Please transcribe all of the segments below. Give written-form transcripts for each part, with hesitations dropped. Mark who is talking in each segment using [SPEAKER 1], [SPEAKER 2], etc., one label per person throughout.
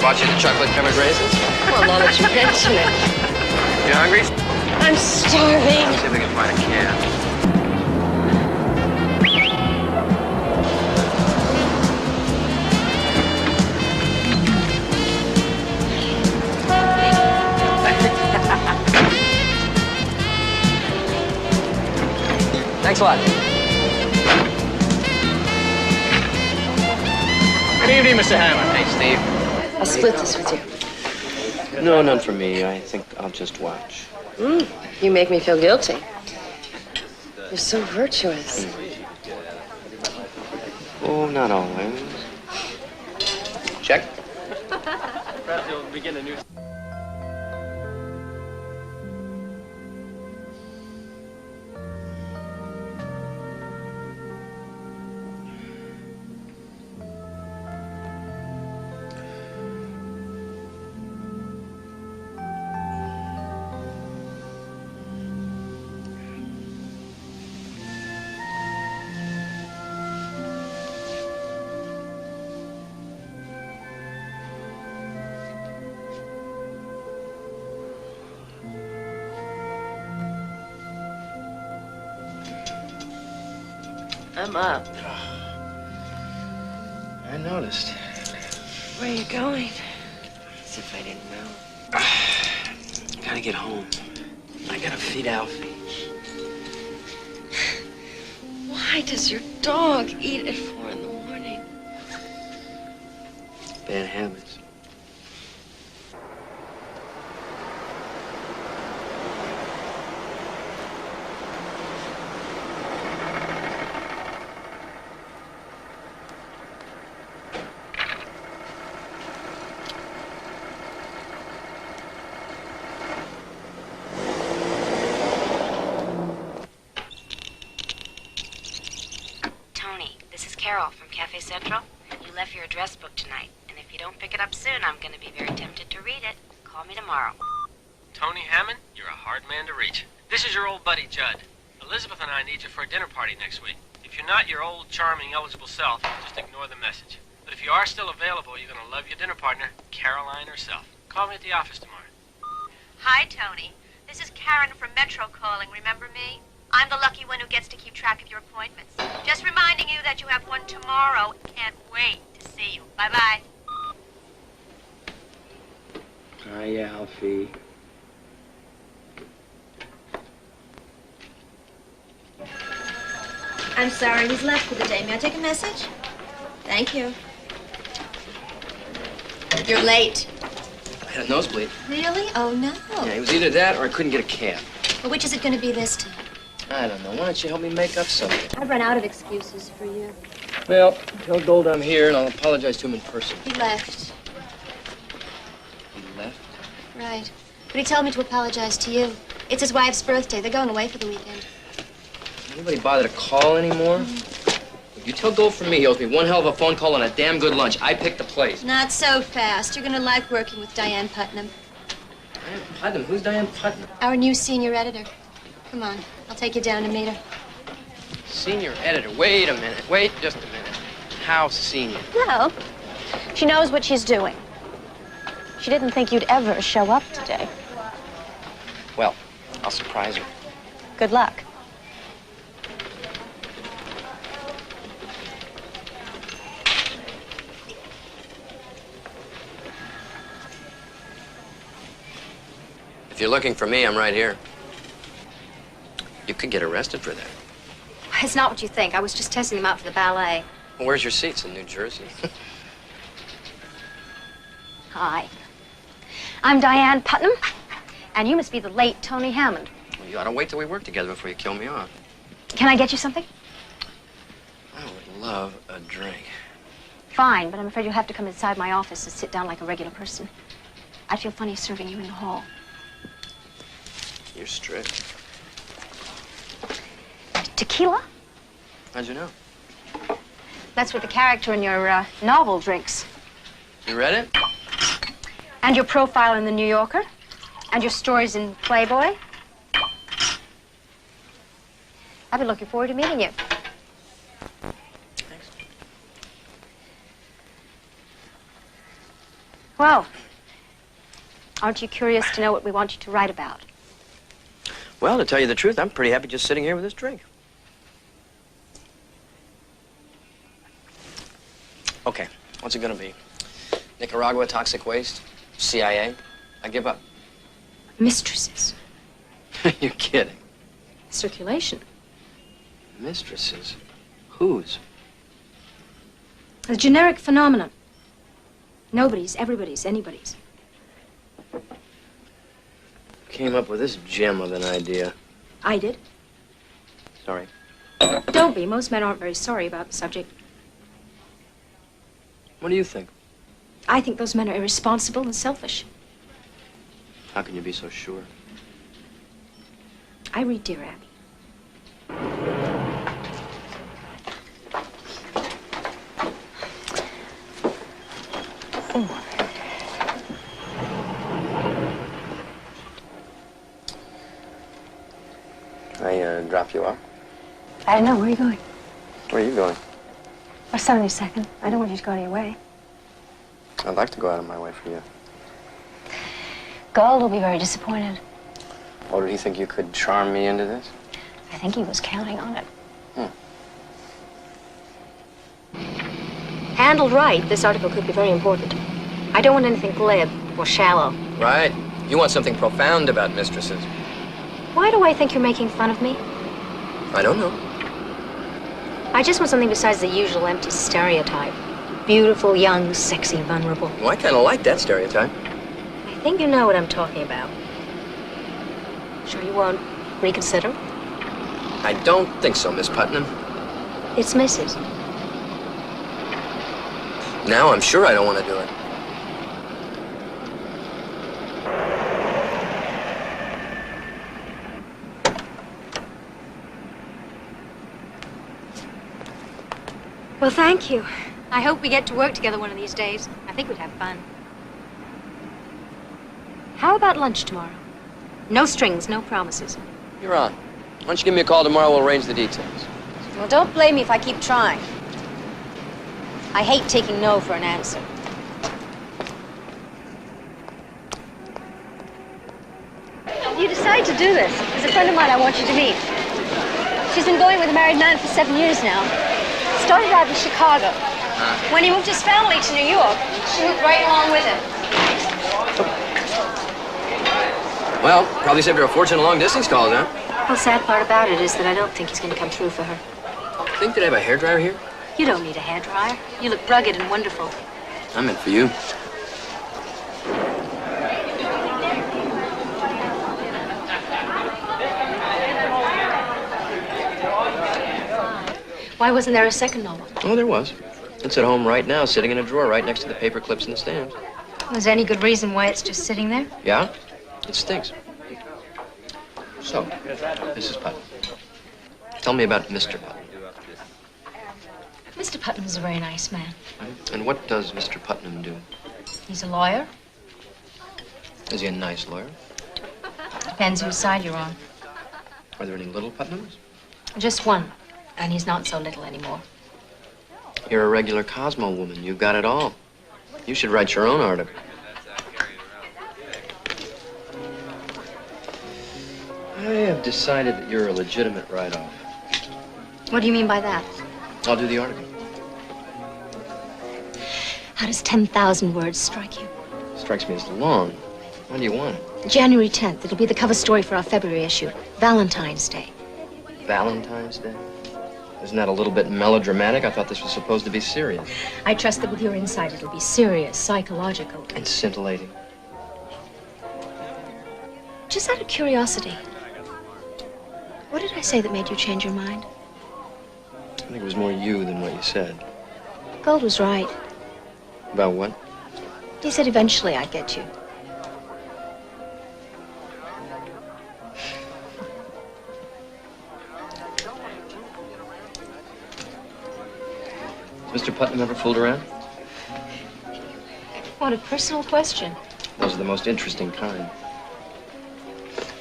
[SPEAKER 1] bought you the chocolate-covered raisins?
[SPEAKER 2] Well, now that you mention it.
[SPEAKER 1] You hungry?
[SPEAKER 2] I'm starving.
[SPEAKER 1] Let's see if we can find a can. Thanks a lot.
[SPEAKER 3] Good evening, Mr. Hammond.
[SPEAKER 1] Hey, Steve.
[SPEAKER 2] I'll split this with you.
[SPEAKER 1] No, none for me. I think I'll just watch.
[SPEAKER 2] You make me feel guilty. You're so virtuous.
[SPEAKER 1] Oh, not always. Check.
[SPEAKER 3] Perhaps you'll begin a new...
[SPEAKER 2] I'm up.
[SPEAKER 1] I noticed.
[SPEAKER 2] Where are you going? As if I didn't know.
[SPEAKER 1] Gotta get home. I gotta feed Alfie.
[SPEAKER 2] Why does your dog eat at 4 in the morning?
[SPEAKER 1] Bad habits.
[SPEAKER 4] Carol from Cafe Central. You left your address book tonight, and if you don't pick it up soon, I'm going to be very tempted to read it. Call me tomorrow.
[SPEAKER 5] Tony Hammond, you're a hard man to reach. This is your old buddy, Judd. Elizabeth and I need you for a dinner party next week. If you're not your old, charming, eligible self, just ignore the message. But if you are still available, you're going to love your dinner partner, Caroline herself. Call me at the office tomorrow.
[SPEAKER 6] Hi, Tony. This is Karen from Metro calling. Remember me? I'm the lucky one who gets to keep track of your appointments. Just reminding you that you have one tomorrow. Can't wait to see you. Bye-bye.
[SPEAKER 1] Hi, Alfie.
[SPEAKER 6] I'm sorry, he's left for the day. May I take a message? Thank you. You're late.
[SPEAKER 1] I had a nosebleed.
[SPEAKER 6] Really? Oh, no.
[SPEAKER 1] Yeah, it was either that or I couldn't get a cab.
[SPEAKER 6] Well, which is it going to be this time?
[SPEAKER 1] I don't know. Why don't you help me make up something?
[SPEAKER 6] I've run out of excuses for you.
[SPEAKER 1] Well, tell Gold I'm here, and I'll apologize to him in person.
[SPEAKER 6] He left.
[SPEAKER 1] He left?
[SPEAKER 6] Right. But he told me to apologize to you. It's his wife's birthday. They're going away for the weekend.
[SPEAKER 1] Anybody bother to call anymore? You tell Gold from me he owes me one hell of a phone call and a damn good lunch. I picked the place.
[SPEAKER 6] Not so fast. You're going to like working with Diane Putnam.
[SPEAKER 1] Diane Putnam? Who's Diane Putnam?
[SPEAKER 6] Our new senior editor. Come on. I'll take you down to meet her.
[SPEAKER 1] Senior editor. Wait a minute. Wait just a minute. How senior?
[SPEAKER 7] Well, she knows what she's doing. She didn't think you'd ever show up today.
[SPEAKER 1] Well, I'll surprise her.
[SPEAKER 7] Good luck.
[SPEAKER 1] If you're looking for me, I'm right here. You could get arrested for that.
[SPEAKER 6] It's not what you think. I was just testing them out for the ballet.
[SPEAKER 1] Well, where's your seats? In New Jersey?
[SPEAKER 7] Hi. I'm Diane Putnam, and you must be the late Tony Hammond.
[SPEAKER 1] Well, you ought to wait till we work together before you kill me off.
[SPEAKER 7] Can I get you something?
[SPEAKER 1] I would love a drink.
[SPEAKER 7] Fine, but I'm afraid you'll have to come inside my office and sit down like a regular person. I'd feel funny serving you in the hall.
[SPEAKER 1] You're strict.
[SPEAKER 7] Tequila?
[SPEAKER 1] How'd you know?
[SPEAKER 7] That's what the character in your novel drinks.
[SPEAKER 1] You read it?
[SPEAKER 7] And your profile in the New Yorker? And your stories in Playboy? I've been looking forward to meeting you.
[SPEAKER 1] Thanks.
[SPEAKER 7] Well, aren't you curious to know what we want you to write about?
[SPEAKER 1] Well, to tell you the truth, I'm pretty happy just sitting here with this drink. Okay, what's it gonna be? Nicaragua, toxic waste, CIA? I give up.
[SPEAKER 7] Mistresses.
[SPEAKER 1] You're kidding.
[SPEAKER 7] Circulation.
[SPEAKER 1] Mistresses? Whose?
[SPEAKER 7] A generic phenomenon. Nobody's, everybody's, anybody's.
[SPEAKER 1] Came up with this gem of an idea.
[SPEAKER 7] I did.
[SPEAKER 1] Sorry.
[SPEAKER 7] Don't be. Most men aren't very sorry about the subject.
[SPEAKER 1] What do you think?
[SPEAKER 7] I think those men are irresponsible and selfish.
[SPEAKER 1] How can you be so sure?
[SPEAKER 7] I read Dear Abby.
[SPEAKER 1] I drop you off?
[SPEAKER 7] I don't know. Where are you going?
[SPEAKER 1] Where are you going?
[SPEAKER 7] Or 72nd. I don't want you to go any way.
[SPEAKER 1] I'd like to go out of my way for you.
[SPEAKER 7] Gold will be very disappointed.
[SPEAKER 1] Oh, did he think you could charm me into this?
[SPEAKER 7] I think he was counting on it. Handled right, this article could be very important. I don't want anything glib or shallow.
[SPEAKER 1] Right. You want something profound about mistresses.
[SPEAKER 7] Why do I think you're making fun of me?
[SPEAKER 1] I don't know.
[SPEAKER 7] I just want something besides the usual empty stereotype. Beautiful, young, sexy, vulnerable.
[SPEAKER 1] Well, I kind of like that stereotype.
[SPEAKER 7] I think you know what I'm talking about. Sure you won't reconsider?
[SPEAKER 1] I don't think so, Miss Putnam.
[SPEAKER 7] It's Mrs.
[SPEAKER 1] Now I'm sure I don't want to do it.
[SPEAKER 7] Well, thank you. I hope we get to work together one of these days. I think we'd have fun. How about lunch tomorrow? No strings, no promises.
[SPEAKER 1] You're on. Why don't you give me a call tomorrow? We'll arrange the details.
[SPEAKER 7] Well, don't blame me if I keep trying. I hate taking no for an answer. You decide to do this. There's a friend of mine I want you to meet. She's been going with a married man for 7 years now. Started out in Chicago. When he moved his family to New York, she moved right along with him.
[SPEAKER 1] Well, probably saved her a fortune of long-distance calls, huh?
[SPEAKER 7] Well, the sad part about it is that I don't think he's going to come through for her.
[SPEAKER 1] Think that I have a hairdryer here?
[SPEAKER 7] You don't need a hairdryer. You look rugged and wonderful.
[SPEAKER 1] I'm meant for you.
[SPEAKER 7] Why wasn't there a second novel?
[SPEAKER 1] Oh, there was. It's at home right now, sitting in a drawer right next to the paper clips and the stamps.
[SPEAKER 7] Was there any good reason why it's just sitting there?
[SPEAKER 1] Yeah? It stinks. So, Mrs. Putnam, tell me about Mr. Putnam.
[SPEAKER 7] Mr. Putnam's a very nice man.
[SPEAKER 1] And what does Mr. Putnam do?
[SPEAKER 7] He's a lawyer.
[SPEAKER 1] Is he a nice lawyer?
[SPEAKER 7] Depends whose side you're on.
[SPEAKER 1] Are there any little Putnams?
[SPEAKER 7] Just one. And he's not so little anymore.
[SPEAKER 1] You're a regular Cosmo woman. You've got it all. You should write your own article. I have decided that you're a legitimate write-off.
[SPEAKER 7] What do you mean by that?
[SPEAKER 1] I'll do the article.
[SPEAKER 7] How does 10,000 words strike you?
[SPEAKER 1] Strikes me as long. When do you want it?
[SPEAKER 7] January 10th. It'll be the cover story for our February issue. Valentine's Day.
[SPEAKER 1] Valentine's Day? Isn't that a little bit melodramatic? I thought this was supposed to be serious.
[SPEAKER 7] I trust that with your insight, it'll be serious, psychological.
[SPEAKER 1] And scintillating.
[SPEAKER 7] Just out of curiosity, what did I say that made you change your mind?
[SPEAKER 1] I think it was more you than what you said.
[SPEAKER 7] Gold was right.
[SPEAKER 1] About what?
[SPEAKER 7] He said eventually I'd get you.
[SPEAKER 1] Has Mr. Putnam ever fooled around?
[SPEAKER 7] What a personal question.
[SPEAKER 1] Those are the most interesting kind.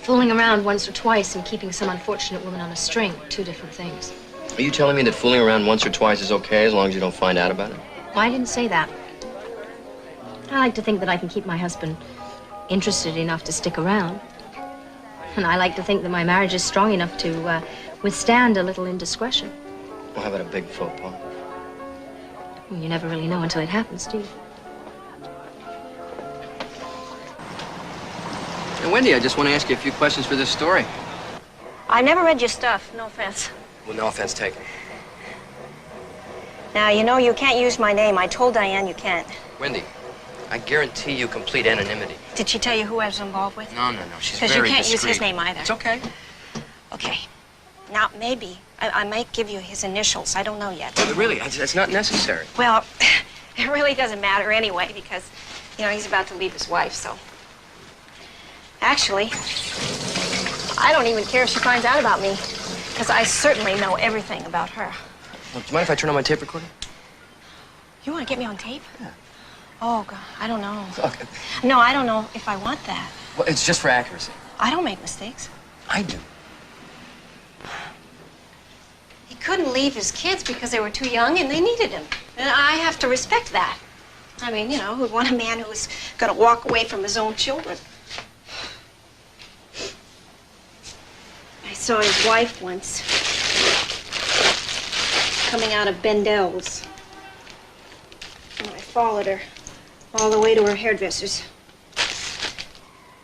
[SPEAKER 7] Fooling around once or twice and keeping some unfortunate woman on a string, two different things.
[SPEAKER 1] Are you telling me that fooling around once or twice is okay as long as you don't find out about it?
[SPEAKER 7] Well, I didn't say that. I like to think that I can keep my husband interested enough to stick around. And I like to think that my marriage is strong enough to withstand a little indiscretion.
[SPEAKER 1] Well, how about a big faux pas?
[SPEAKER 7] Well, you never really know until it happens, do you?
[SPEAKER 1] Hey, Wendy, I just want to ask you a few questions for this story.
[SPEAKER 2] I never read your stuff, no offense.
[SPEAKER 1] Well, no offense taken.
[SPEAKER 2] Now, you know you can't use my name. I told Diane you can't.
[SPEAKER 1] Wendy, I guarantee you complete anonymity.
[SPEAKER 2] Did she tell you who I was involved with?
[SPEAKER 1] No, she's
[SPEAKER 2] Because
[SPEAKER 1] very
[SPEAKER 2] you can't use
[SPEAKER 1] discreet.
[SPEAKER 2] his name either.
[SPEAKER 1] It's okay.
[SPEAKER 2] Okay. Now, maybe I might give you his initials. I don't know yet.
[SPEAKER 1] But really, it's not necessary.
[SPEAKER 2] Well, it really doesn't matter anyway because, you know, he's about to leave his wife, so. Actually, I don't even care if she finds out about me because I certainly know everything about her.
[SPEAKER 1] Well, do you mind if I turn on my tape recorder?
[SPEAKER 2] You want to get me on tape?
[SPEAKER 1] Yeah.
[SPEAKER 2] Oh, God, I don't know.
[SPEAKER 1] Look,
[SPEAKER 2] No, I don't know if I want that.
[SPEAKER 1] well, it's just for accuracy.
[SPEAKER 2] I don't make mistakes.
[SPEAKER 1] I do.
[SPEAKER 2] He couldn't leave his kids because they were too young and they needed him. And I have to respect that. I mean, you know, who'd want a man who was going to walk away from his own children? I saw his wife once coming out of Bendel's. And I followed her all the way to her hairdresser's.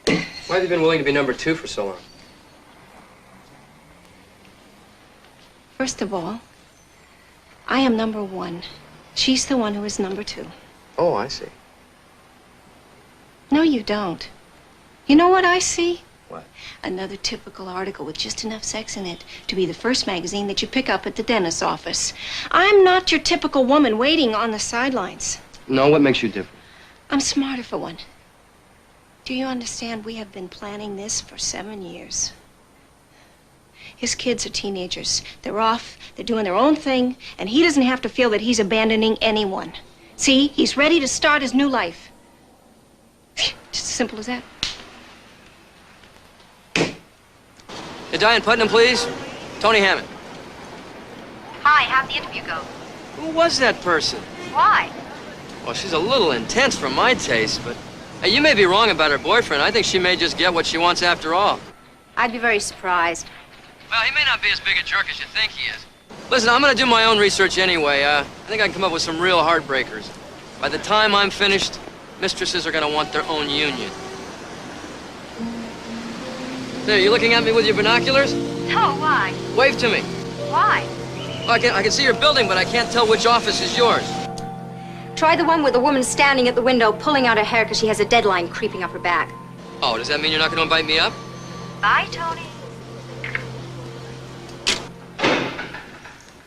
[SPEAKER 1] Why have you been willing to be number 2 for so long?
[SPEAKER 2] First of all, I am number 1. She's the one who is number 2.
[SPEAKER 1] Oh, I see.
[SPEAKER 2] No, you don't. You know what I see?
[SPEAKER 1] What?
[SPEAKER 2] Another typical article with just enough sex in it to be the first magazine that you pick up at the dentist's office. I'm not your typical woman waiting on the sidelines.
[SPEAKER 1] No, what makes you different?
[SPEAKER 2] I'm smarter for one. Do you understand? We have been planning this for 7 years. His kids are teenagers. They're off, they're doing their own thing, and he doesn't have to feel that he's abandoning anyone. See, he's ready to start his new life. Just as simple as that.
[SPEAKER 1] Hey, Diane Putnam, please. Tony Hammond.
[SPEAKER 6] Hi, how'd the interview go?
[SPEAKER 1] Who was that person?
[SPEAKER 6] Why?
[SPEAKER 1] Well, she's a little intense for my taste, but... Hey, you may be wrong about her boyfriend. I think she may just get what she wants after all.
[SPEAKER 7] I'd be very surprised.
[SPEAKER 1] Well, he may not be as big a jerk as you think he is. Listen, I'm gonna do my own research anyway. I think I can come up with some real heartbreakers. By the time I'm finished, mistresses are gonna want their own union. There, you looking at me with your binoculars?
[SPEAKER 6] No, why?
[SPEAKER 1] Wave to me.
[SPEAKER 6] Why?
[SPEAKER 1] Oh, I can see your building, but I can't tell which office is yours.
[SPEAKER 7] Try the one with the woman standing at the window pulling out her hair because she has a deadline creeping up her back.
[SPEAKER 1] Oh, does that mean you're not gonna invite me up?
[SPEAKER 6] Bye, Tony.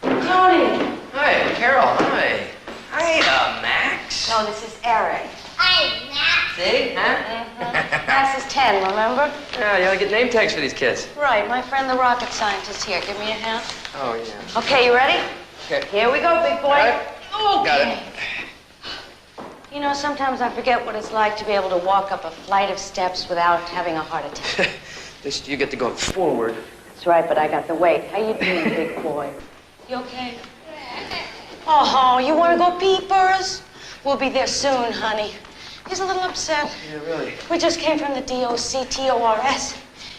[SPEAKER 2] Tony!
[SPEAKER 1] Hi, Carol. Hi. Hi, Max.
[SPEAKER 2] No, this is Eric.
[SPEAKER 1] See, huh?
[SPEAKER 2] Max is 10, remember?
[SPEAKER 1] Yeah, you ought to get name tags for these kids.
[SPEAKER 2] Right, my friend the rocket scientist here. Give me a hand.
[SPEAKER 1] Oh, yeah.
[SPEAKER 2] Okay, you ready?
[SPEAKER 1] Okay.
[SPEAKER 2] Here we go, big boy.
[SPEAKER 1] Got it.
[SPEAKER 2] Okay.
[SPEAKER 1] Got it.
[SPEAKER 2] You know, sometimes I forget what it's like to be able to walk up a flight of steps without having a heart attack.
[SPEAKER 1] At least you get to go forward.
[SPEAKER 2] That's right, but I got the weight. How you doing, big boy? You okay? Oh, you want to go peepers? We'll be there soon, honey. He's a little upset.
[SPEAKER 1] Yeah, really.
[SPEAKER 2] We just came from the DOCTORS,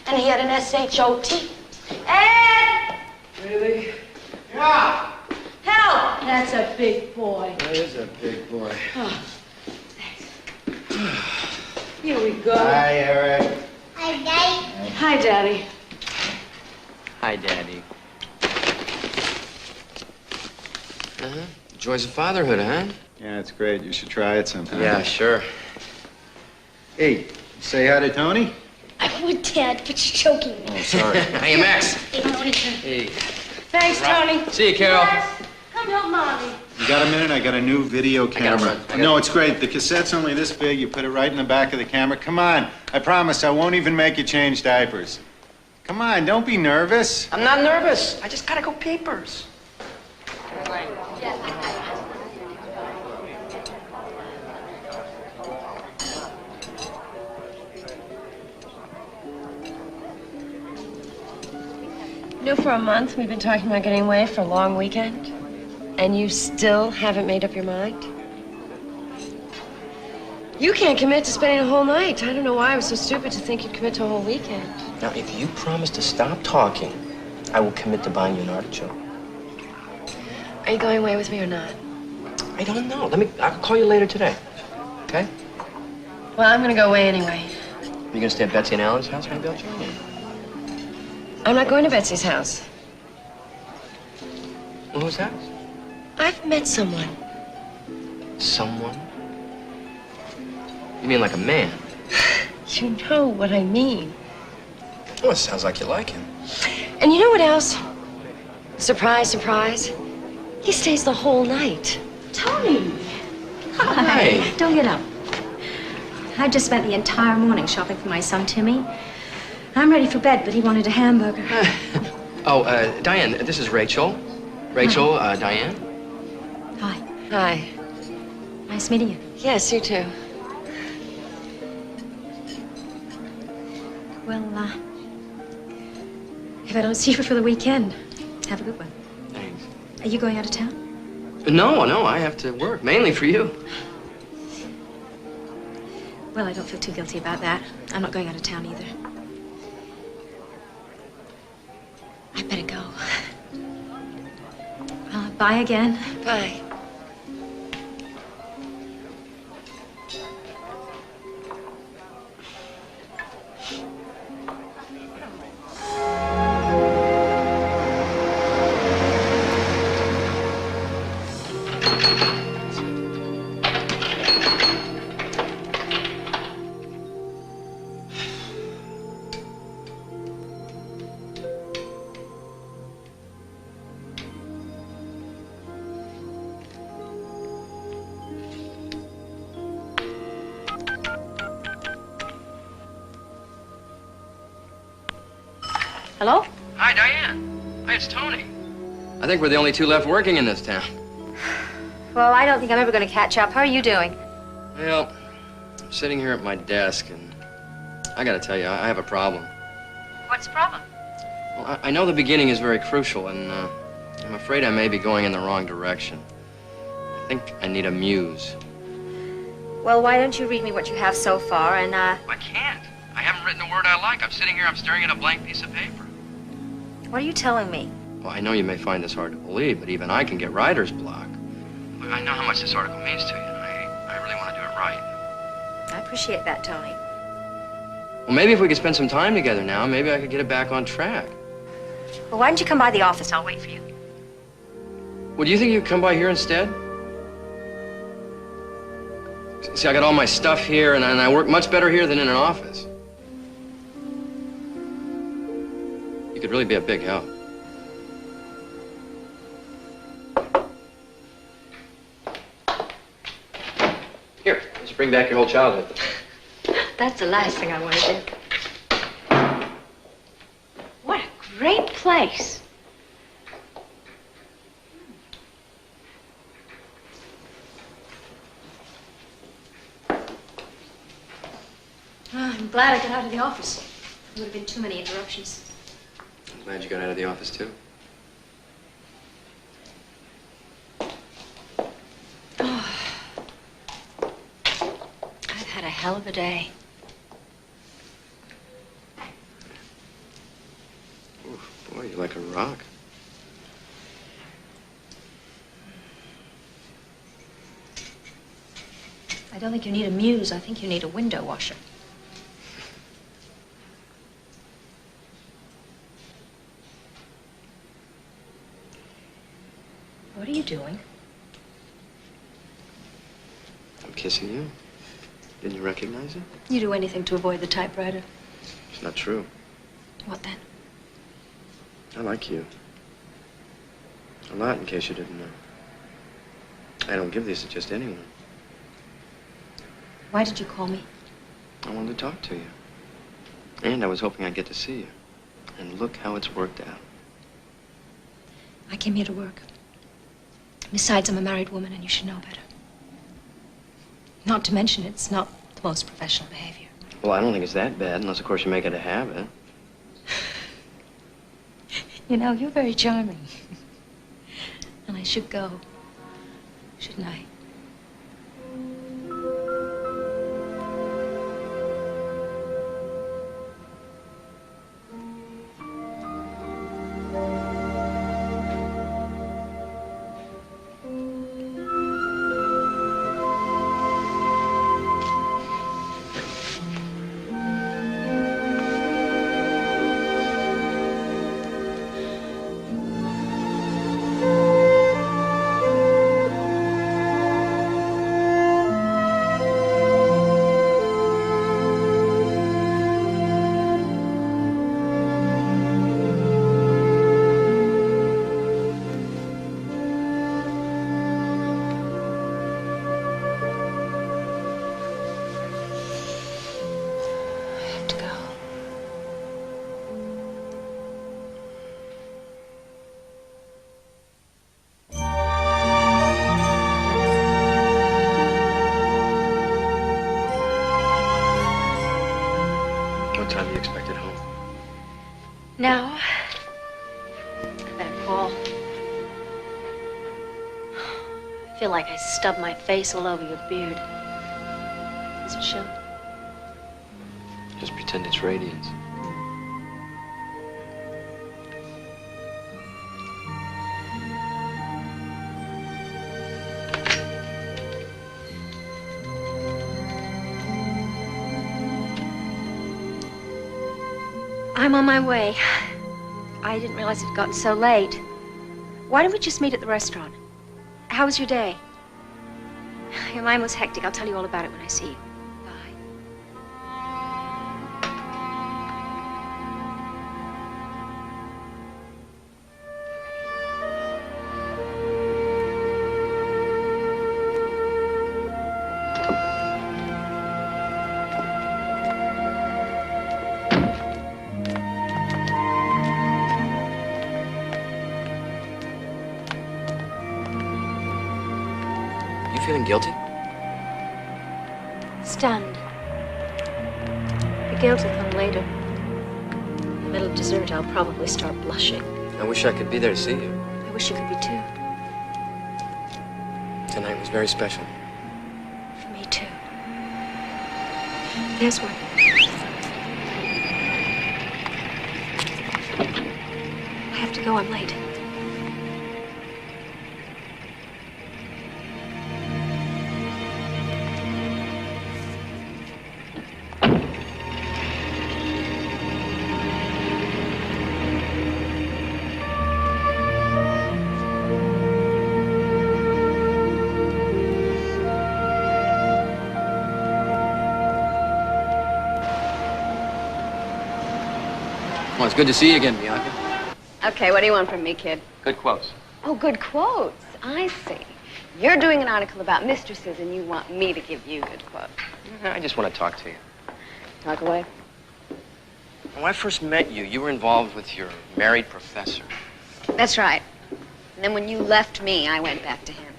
[SPEAKER 2] and he had an SHOT. Ed!
[SPEAKER 1] Really? Yeah.
[SPEAKER 2] Help! That's a big boy.
[SPEAKER 1] That is a big boy.
[SPEAKER 2] Here we go.
[SPEAKER 8] Hi, Eric.
[SPEAKER 2] Hi, Daddy.
[SPEAKER 1] Hi, Daddy. Uh-huh. Joys of fatherhood, huh?
[SPEAKER 8] Yeah, it's great. You should try it sometime.
[SPEAKER 1] Yeah, sure.
[SPEAKER 8] Hey, say hi to Tony.
[SPEAKER 7] I would, Dad, but you're choking me.
[SPEAKER 8] Oh, sorry.
[SPEAKER 1] Hey, Max. Hey.
[SPEAKER 2] Thanks, Tony.
[SPEAKER 1] See you, Carol.
[SPEAKER 2] Come help Mommy.
[SPEAKER 8] You got a minute? I got a new video camera.
[SPEAKER 1] run.
[SPEAKER 8] No, it's great. The cassette's only this big. You put it right in the back of the camera. Come on. I promise I won't even make you change diapers. Come on, don't be nervous.
[SPEAKER 1] I'm not nervous. I just gotta go peepers.
[SPEAKER 2] You know, for a month, we've been talking about getting away for a long weekend, and you still haven't made up your mind?
[SPEAKER 9] You can't commit to spending a whole night. I don't know why I was so stupid to think you'd commit to a whole weekend.
[SPEAKER 3] Now, if you promise to stop talking, I will commit to buying you an artichoke.
[SPEAKER 9] Are you going away with me or not?
[SPEAKER 3] I don't know. I'll call you later today. Okay?
[SPEAKER 9] Well, I'm gonna go away anyway.
[SPEAKER 3] You gonna stay at Betsy and Alan's house, maybe I'll join you.
[SPEAKER 9] I'm not going to Betsy's house.
[SPEAKER 3] Well, whose house?
[SPEAKER 9] I've met someone.
[SPEAKER 3] Someone? You mean like a man?
[SPEAKER 9] You know what I mean.
[SPEAKER 3] Well, it sounds like you like him.
[SPEAKER 9] And you know what else? Surprise, surprise. He stays the whole night.
[SPEAKER 7] Tony!
[SPEAKER 3] Hi.
[SPEAKER 7] Don't get up. I just spent the entire morning shopping for my son, Timmy. I'm ready for bed, but he wanted a hamburger.
[SPEAKER 3] Diane, this is Rachel. Rachel, Diane.
[SPEAKER 7] Hi.
[SPEAKER 9] Hi.
[SPEAKER 7] Nice meeting you.
[SPEAKER 9] Yes, you too.
[SPEAKER 7] Well, if I don't see you for the weekend, have a good one.
[SPEAKER 3] Thanks.
[SPEAKER 7] Are you going out of town?
[SPEAKER 1] No, I have to work, mainly for you.
[SPEAKER 7] Well, I don't feel too guilty about that. I'm not going out of town either. I better go. Bye again.
[SPEAKER 9] Bye.
[SPEAKER 7] Hello?
[SPEAKER 1] Hi, Diane. Hi, it's Tony. I think we're the only two left working in this town.
[SPEAKER 7] Well, I don't think I'm ever going to catch up. How are you doing?
[SPEAKER 1] Well, I'm sitting here at my desk, and I gotta tell you, I have a problem.
[SPEAKER 6] What's the problem?
[SPEAKER 1] Well, I know the beginning is very crucial, and I'm afraid I may be going in the wrong direction. I think I need a muse.
[SPEAKER 7] Well, why don't you read me what you have so far, and,
[SPEAKER 1] I can't. I haven't written a word I like. I'm sitting here, I'm staring at a blank piece of paper.
[SPEAKER 7] what are you telling me?
[SPEAKER 1] Well, I know you may find this hard to believe, but even I can get writer's block. Look, I know how much this article means to you, and I really want to do it right.
[SPEAKER 7] I appreciate that, Tony.
[SPEAKER 1] Well, maybe if we could spend some time together now, maybe I could get it back on track.
[SPEAKER 7] Well, why don't you come by the office? I'll wait for you.
[SPEAKER 1] Well, do you think you could come by here instead? See, I got all my stuff here, and I work much better here than in an office. You could really be a big help. Here, let's bring back your whole childhood.
[SPEAKER 7] That's the last thing I want to do. What a great place. I'm glad I got out of the office. There would have been too many interruptions.
[SPEAKER 1] I'm glad you got out of the office, too.
[SPEAKER 7] I've had a hell of a day.
[SPEAKER 1] Oof, boy, you're like a rock.
[SPEAKER 7] I don't think you need a muse. I think you need a window washer. What are you doing?
[SPEAKER 1] I'm kissing you. Didn't you recognize it?
[SPEAKER 7] You do anything to avoid the typewriter.
[SPEAKER 1] It's not true.
[SPEAKER 7] What then?
[SPEAKER 1] I like you. A lot, in case you didn't know. I don't give these to just anyone.
[SPEAKER 7] Why did you call me?
[SPEAKER 1] I wanted to talk to you. And I was hoping I'd get to see you. And look how it's worked out.
[SPEAKER 7] I came here to work. Besides, I'm a married woman and you should know better. Not to mention, it's not the most professional behavior.
[SPEAKER 1] Well, I don't think it's that bad, unless, of course, you make it a habit.
[SPEAKER 7] You know, you're very charming. And I should go, shouldn't I? Now, I better call. I feel like I stubbed my face all over your beard. Does it show?
[SPEAKER 1] Just pretend it's radiance.
[SPEAKER 7] I'm on my way. I didn't realize it had gotten so late. Why don't we just meet at the restaurant? How was your day? Your mind was hectic. I'll tell you all about it when I see you. Bye.
[SPEAKER 1] You feeling guilty?
[SPEAKER 7] Stunned. The guilt will come later. In the middle of dessert, I'll probably start blushing.
[SPEAKER 1] I wish I could be there to see you.
[SPEAKER 7] I wish you could be too.
[SPEAKER 1] Tonight was very special.
[SPEAKER 7] For me too. There's one. I have to go. I'm late.
[SPEAKER 1] Well, it's good to see you again, Bianca.
[SPEAKER 10] Okay, what do you want from me, kid?
[SPEAKER 1] Good quotes.
[SPEAKER 10] Oh, good quotes. I see. You're doing an article about mistresses, and you want me to give you good quotes.
[SPEAKER 1] I just want to talk to you.
[SPEAKER 10] Talk away.
[SPEAKER 1] When I first met you, you were involved with your married professor.
[SPEAKER 10] That's right. And then when you left me, I went back to him.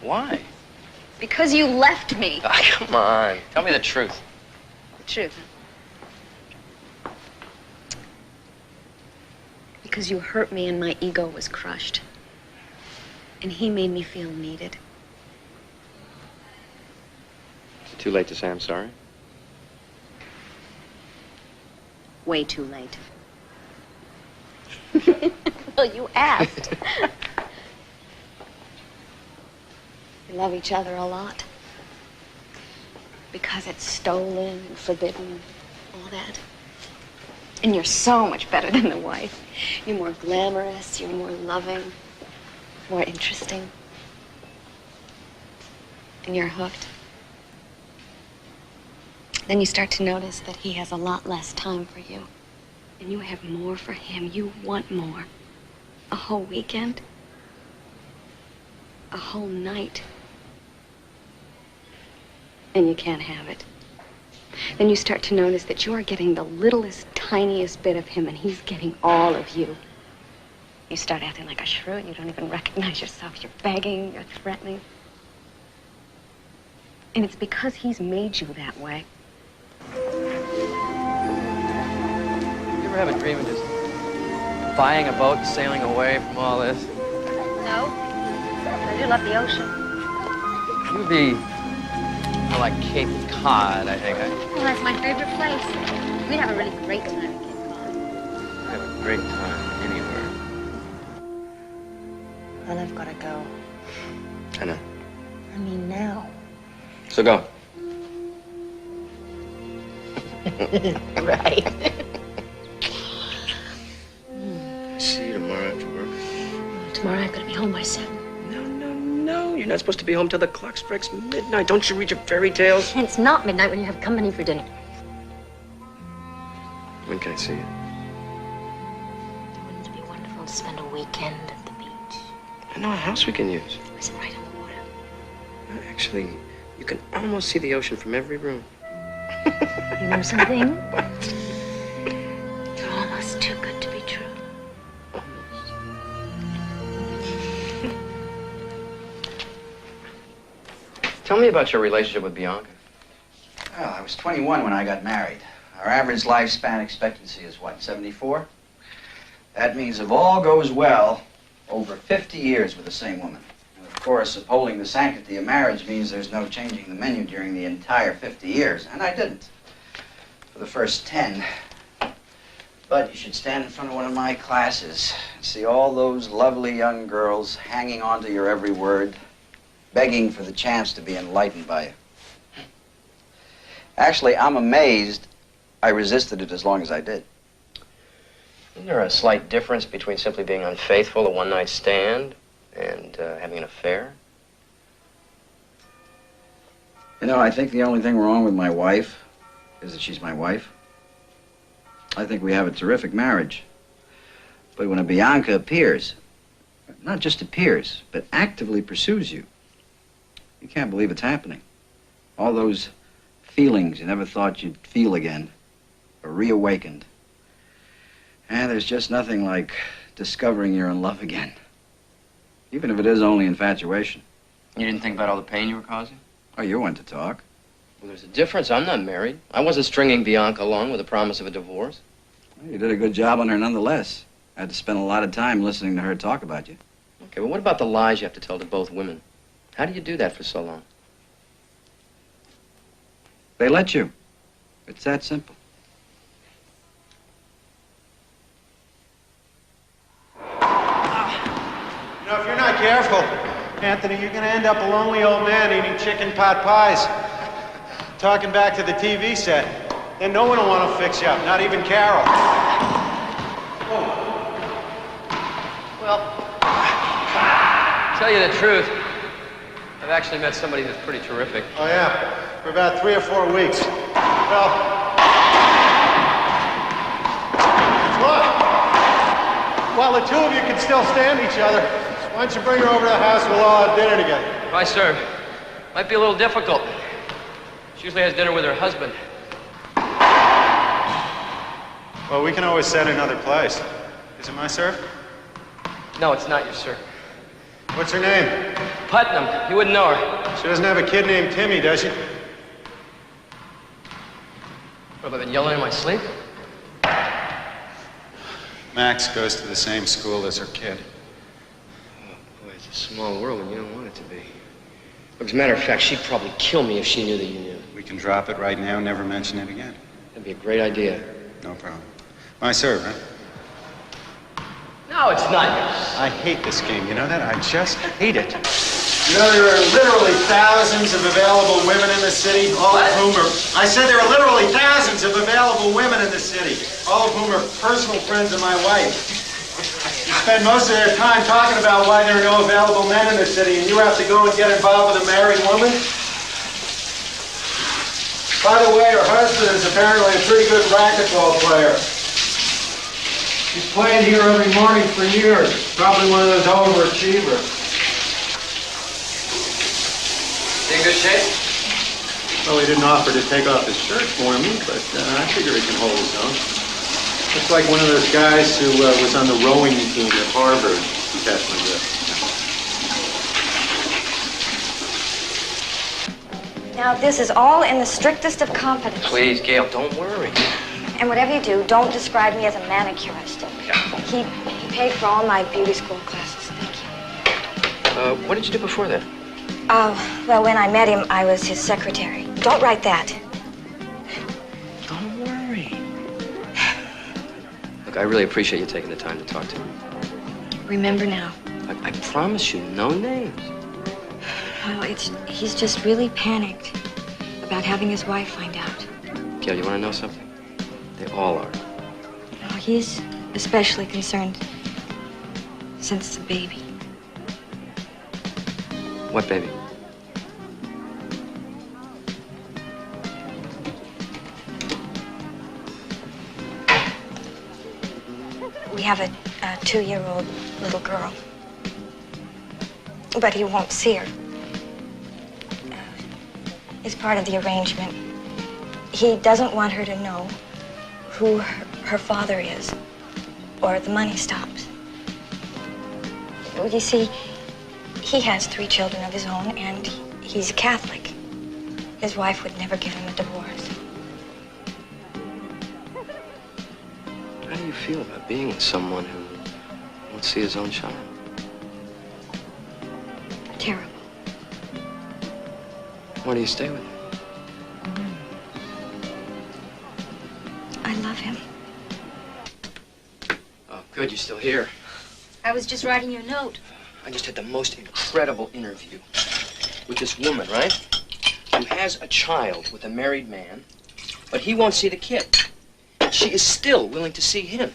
[SPEAKER 1] Why?
[SPEAKER 10] Because you left me.
[SPEAKER 1] Ah, come on. Tell me the truth.
[SPEAKER 10] The truth, huh? Because you hurt me and my ego was crushed. And he made me feel needed.
[SPEAKER 1] Too late to say I'm sorry?
[SPEAKER 10] Way too late. Well, you asked. We love each other a lot. Because it's stolen and forbidden, all that. And you're so much better than the wife. You're more glamorous, you're more loving, more interesting. And you're hooked. Then you start to notice that he has a lot less time for you. And you have more for him. You want more. A whole weekend. A whole night. And you can't have it. Then you start to notice that you are getting the littlest, tiniest bit of him, and he's getting all of you. You start acting like a shrew, and you don't even recognize yourself. You're begging, you're threatening. And it's because he's made you that way.
[SPEAKER 1] You ever have a dream of just buying a boat and sailing away from all this?
[SPEAKER 7] No. I do love the ocean.
[SPEAKER 1] You'd be more like Cape Cod, I think.
[SPEAKER 7] Well, that's my favorite place. We'd have a really great time at Cape Cod.
[SPEAKER 1] Have a great time anywhere.
[SPEAKER 2] Well, I've got to go.
[SPEAKER 1] I know.
[SPEAKER 2] I mean, now.
[SPEAKER 1] So go.
[SPEAKER 2] Right.
[SPEAKER 1] See you tomorrow after work.
[SPEAKER 7] Tomorrow I've got to be home by 7.
[SPEAKER 1] No, you're not supposed to be home till the clock strikes midnight. Don't you read your fairy tales?
[SPEAKER 7] And it's not midnight when you have company for dinner.
[SPEAKER 1] When can I see you?
[SPEAKER 7] Wouldn't it be wonderful to spend a weekend at the beach?
[SPEAKER 1] I know a house we can use.
[SPEAKER 7] Is it right on the water?
[SPEAKER 1] Actually, you can almost see the ocean from every room.
[SPEAKER 7] You know something? You're almost too good to be true.
[SPEAKER 1] Tell me about your relationship with Bianca.
[SPEAKER 11] Well, I was 21 when I got married. Our average lifespan expectancy is what, 74? That means if all goes well, over 50 years with the same woman. And of course, upholding the sanctity of marriage means there's no changing the menu during the entire 50 years. And I didn't. For the first 10. But you should stand in front of one of my classes and see all those lovely young girls hanging on to your every word, begging for the chance to be enlightened by you. Actually, I'm amazed I resisted it as long as I did.
[SPEAKER 3] Isn't there a slight difference between simply being unfaithful, a one-night stand, and having an affair?
[SPEAKER 11] You know, I think the only thing wrong with my wife is that she's my wife. I think we have a terrific marriage. But when a Bianca appears, not just appears, but actively pursues you, you can't believe it's happening. All those feelings you never thought you'd feel again are reawakened. And there's just nothing like discovering you're in love again. Even if it is only infatuation.
[SPEAKER 3] You didn't think about all the pain you were causing?
[SPEAKER 11] Oh, you want to talk.
[SPEAKER 3] Well, there's a difference. I'm not married. I wasn't stringing Bianca along with the promise of a divorce.
[SPEAKER 11] Well, you did a good job on her nonetheless. I had to spend a lot of time listening to her talk about you.
[SPEAKER 3] Okay, well, what about the lies you have to tell to both women? How do you do that for so long?
[SPEAKER 11] They let you. It's that simple.
[SPEAKER 8] You know, if you're not careful, Anthony, you're going to end up a lonely old man eating chicken pot pies, talking back to the TV set. Then no one will want to fix you up, not even Carol.
[SPEAKER 1] Well, tell you the truth, I've actually met somebody that's pretty terrific.
[SPEAKER 8] Oh, yeah? For about 3 or 4 weeks. Well, look, while the two of you can still stand each other, why don't you bring her over to the house and we'll all have dinner together?
[SPEAKER 1] Why, sir? Might be a little difficult. She usually has dinner with her husband.
[SPEAKER 8] Well, we can always set another place. Is it my serve?
[SPEAKER 1] No, it's not your sir.
[SPEAKER 8] What's her name?
[SPEAKER 1] Putnam. You wouldn't know her.
[SPEAKER 8] She doesn't have a kid named Timmy, does she?
[SPEAKER 1] What, have I been yelling in my sleep?
[SPEAKER 8] Max goes to the same school as her kid.
[SPEAKER 3] Oh, boy, it's a small world and you don't want it to be. Look, as a matter of fact, she'd probably kill me if she knew that you knew.
[SPEAKER 8] We can drop it right now and never mention it again.
[SPEAKER 3] That'd be a great idea.
[SPEAKER 8] No problem. My serve, huh?
[SPEAKER 1] No, it's not yours.
[SPEAKER 8] I hate this game. You know that? I just hate it. You know, there are literally thousands of available women in the city, all of whom are... I said there are literally thousands of available women in the city, all of whom are personal friends of my wife. They spend most of their time talking about why there are no available men in the city, and you have to go and get involved with a married woman? By the way, her husband is apparently a pretty good racquetball player. He's played here every morning for years. Probably one of those overachievers.
[SPEAKER 1] Is he in good shape?
[SPEAKER 8] Well, he didn't offer to take off his shirt for me, but I figure he can hold his own. Looks like one of those guys who was on the rowing team at Harvard. He catch my drift.
[SPEAKER 7] Now, this is all in the strictest of confidence.
[SPEAKER 3] Please, Gail, don't worry.
[SPEAKER 7] And whatever you do, don't describe me as a manicurist. He paid for all my beauty school classes. Thank you.
[SPEAKER 3] What did you do before that?
[SPEAKER 7] Well, when I met him, I was his secretary. Don't write that.
[SPEAKER 3] Don't worry. Look, I really appreciate you taking the time to talk to me.
[SPEAKER 7] Remember now.
[SPEAKER 3] I promise you, no names.
[SPEAKER 7] Well, he's just really panicked about having his wife find out.
[SPEAKER 3] Gail, you want to know something? They all are.
[SPEAKER 7] Oh, he's especially concerned since the baby.
[SPEAKER 3] What baby?
[SPEAKER 7] We have a 2-year-old little girl. But he won't see her. It's part of the arrangement. He doesn't want her to know who her father is, or the money stops. You see, he has 3 children of his own, and he's a Catholic. His wife would never give him a divorce.
[SPEAKER 3] How do you feel about being with someone who won't see his own child?
[SPEAKER 9] Terrible.
[SPEAKER 3] Why do you stay with him?
[SPEAKER 9] I love him.
[SPEAKER 3] Oh, good, you're still here.
[SPEAKER 9] I was just writing you a note.
[SPEAKER 3] I just had the most incredible interview with this woman, right? Who has a child with a married man, but he won't see the kid. And she is still willing to see him.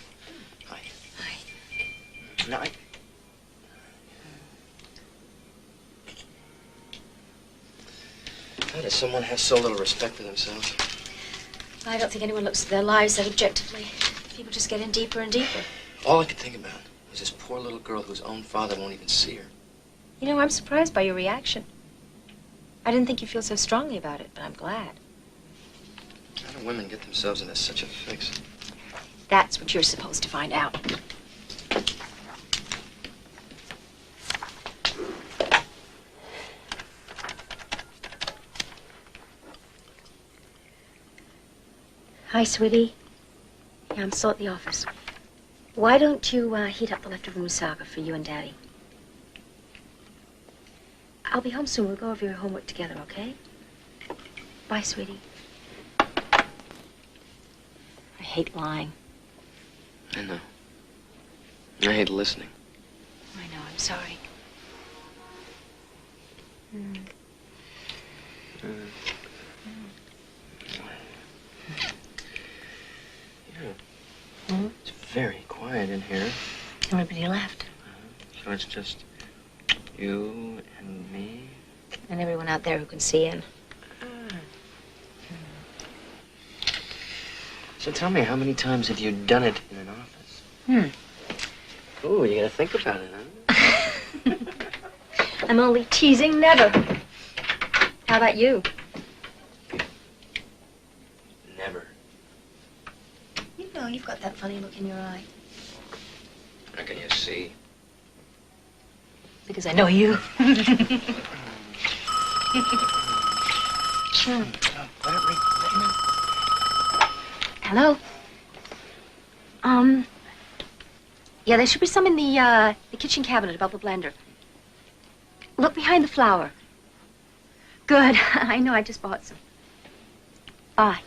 [SPEAKER 3] Now, how does someone have so little respect for themselves?
[SPEAKER 9] I don't think anyone looks at their lives that objectively. People just get in deeper and deeper.
[SPEAKER 3] All I could think about was this poor little girl whose own father won't even see her.
[SPEAKER 9] You know, I'm surprised by your reaction. I didn't think you feel so strongly about it, but I'm glad.
[SPEAKER 3] How do women get themselves into such a fix?
[SPEAKER 9] That's what you're supposed to find out. Hi, sweetie. Yeah, I'm still at the office. Why don't you heat up the leftover musaga for you and Daddy? I'll be home soon. We'll go over your homework together, okay? Bye, sweetie. I hate lying.
[SPEAKER 3] I know. I hate listening.
[SPEAKER 9] I know. I'm sorry.
[SPEAKER 3] Yeah. It's very quiet in here.
[SPEAKER 9] Everybody left.
[SPEAKER 3] So it's just you and me?
[SPEAKER 9] And everyone out there who can see in.
[SPEAKER 3] So tell me, how many times have you done it in an office? Ooh, you gotta think about it, huh?
[SPEAKER 9] I'm only teasing, never. How about you?
[SPEAKER 3] Never.
[SPEAKER 9] You know, you've got that funny look in your eye.
[SPEAKER 3] How can you see?
[SPEAKER 9] Because I know you. Hello? Yeah, there should be some in the kitchen cabinet above the blender. Look behind the flour. Good. I know, I just bought some. Bye.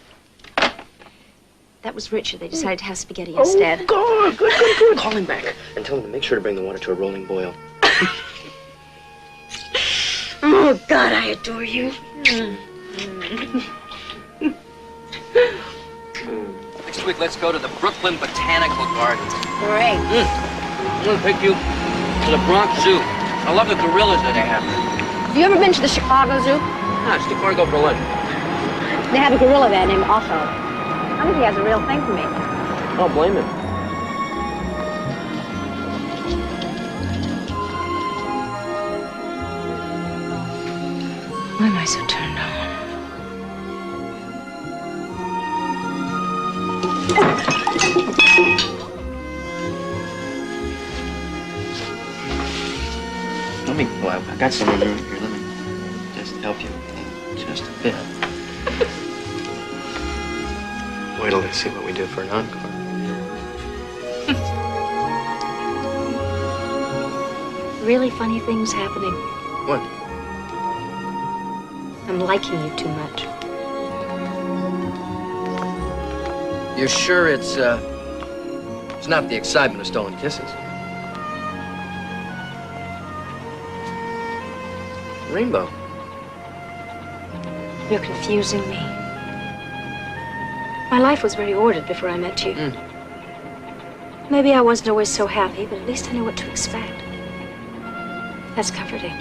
[SPEAKER 9] That was Richard. They decided to have spaghetti instead.
[SPEAKER 3] Oh, God. Good. Call him back and tell him to make sure to bring the water to a rolling boil.
[SPEAKER 9] Oh, God, I adore you.
[SPEAKER 1] Next week, let's go to the Brooklyn Botanical Gardens.
[SPEAKER 9] Great.
[SPEAKER 1] I'm gonna take you to the Bronx Zoo. I love the gorillas that they have there.
[SPEAKER 7] Have you ever been to the Chicago Zoo?
[SPEAKER 1] Ah, it's too far to go for lunch.
[SPEAKER 7] They have a gorilla there named Otto. I think he has a real thing for me.
[SPEAKER 1] I don't blame him.
[SPEAKER 9] Why am I so turned on?
[SPEAKER 3] Well, I got some in here. Let me just help you just a bit. Wait till they see what we do for an encore.
[SPEAKER 9] Really funny things happening.
[SPEAKER 3] What?
[SPEAKER 9] I'm liking you too much.
[SPEAKER 1] You're sure it's not the excitement of stolen kisses? Rainbow.
[SPEAKER 9] You're confusing me. My life was very ordered before I met you. Maybe I wasn't always so happy, but at least I knew what to expect. That's comforting.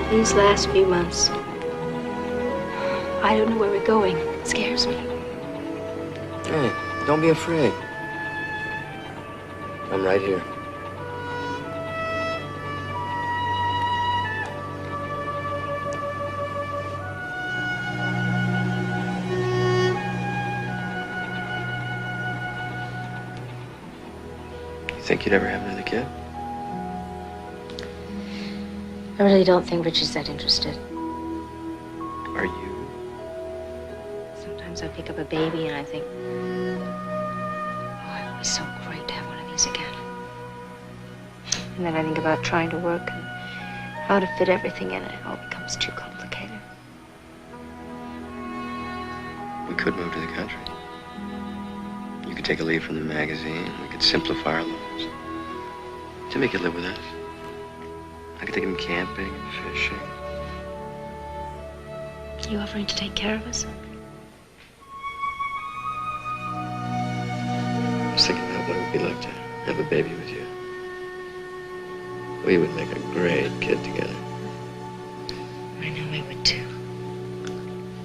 [SPEAKER 9] These last few months, I don't know where we're going. It scares me.
[SPEAKER 3] Hey, don't be afraid. I'm right here. You think you'd ever have another kid?
[SPEAKER 9] I really don't think Richard's that interested.
[SPEAKER 3] Are you?
[SPEAKER 9] Sometimes I pick up a baby and I think, oh, it would be so great to have one of these again. And then I think about trying to work and how to fit everything in, and it all becomes too complicated.
[SPEAKER 3] We could move to the country. You could take a leave from the magazine. We could simplify our lives. Timmy could live with us. I could take him camping and fishing.
[SPEAKER 9] You offering to take care of us?
[SPEAKER 3] I was thinking about what it would be like to have a baby with you. We would make a great kid together.
[SPEAKER 9] I know we would too.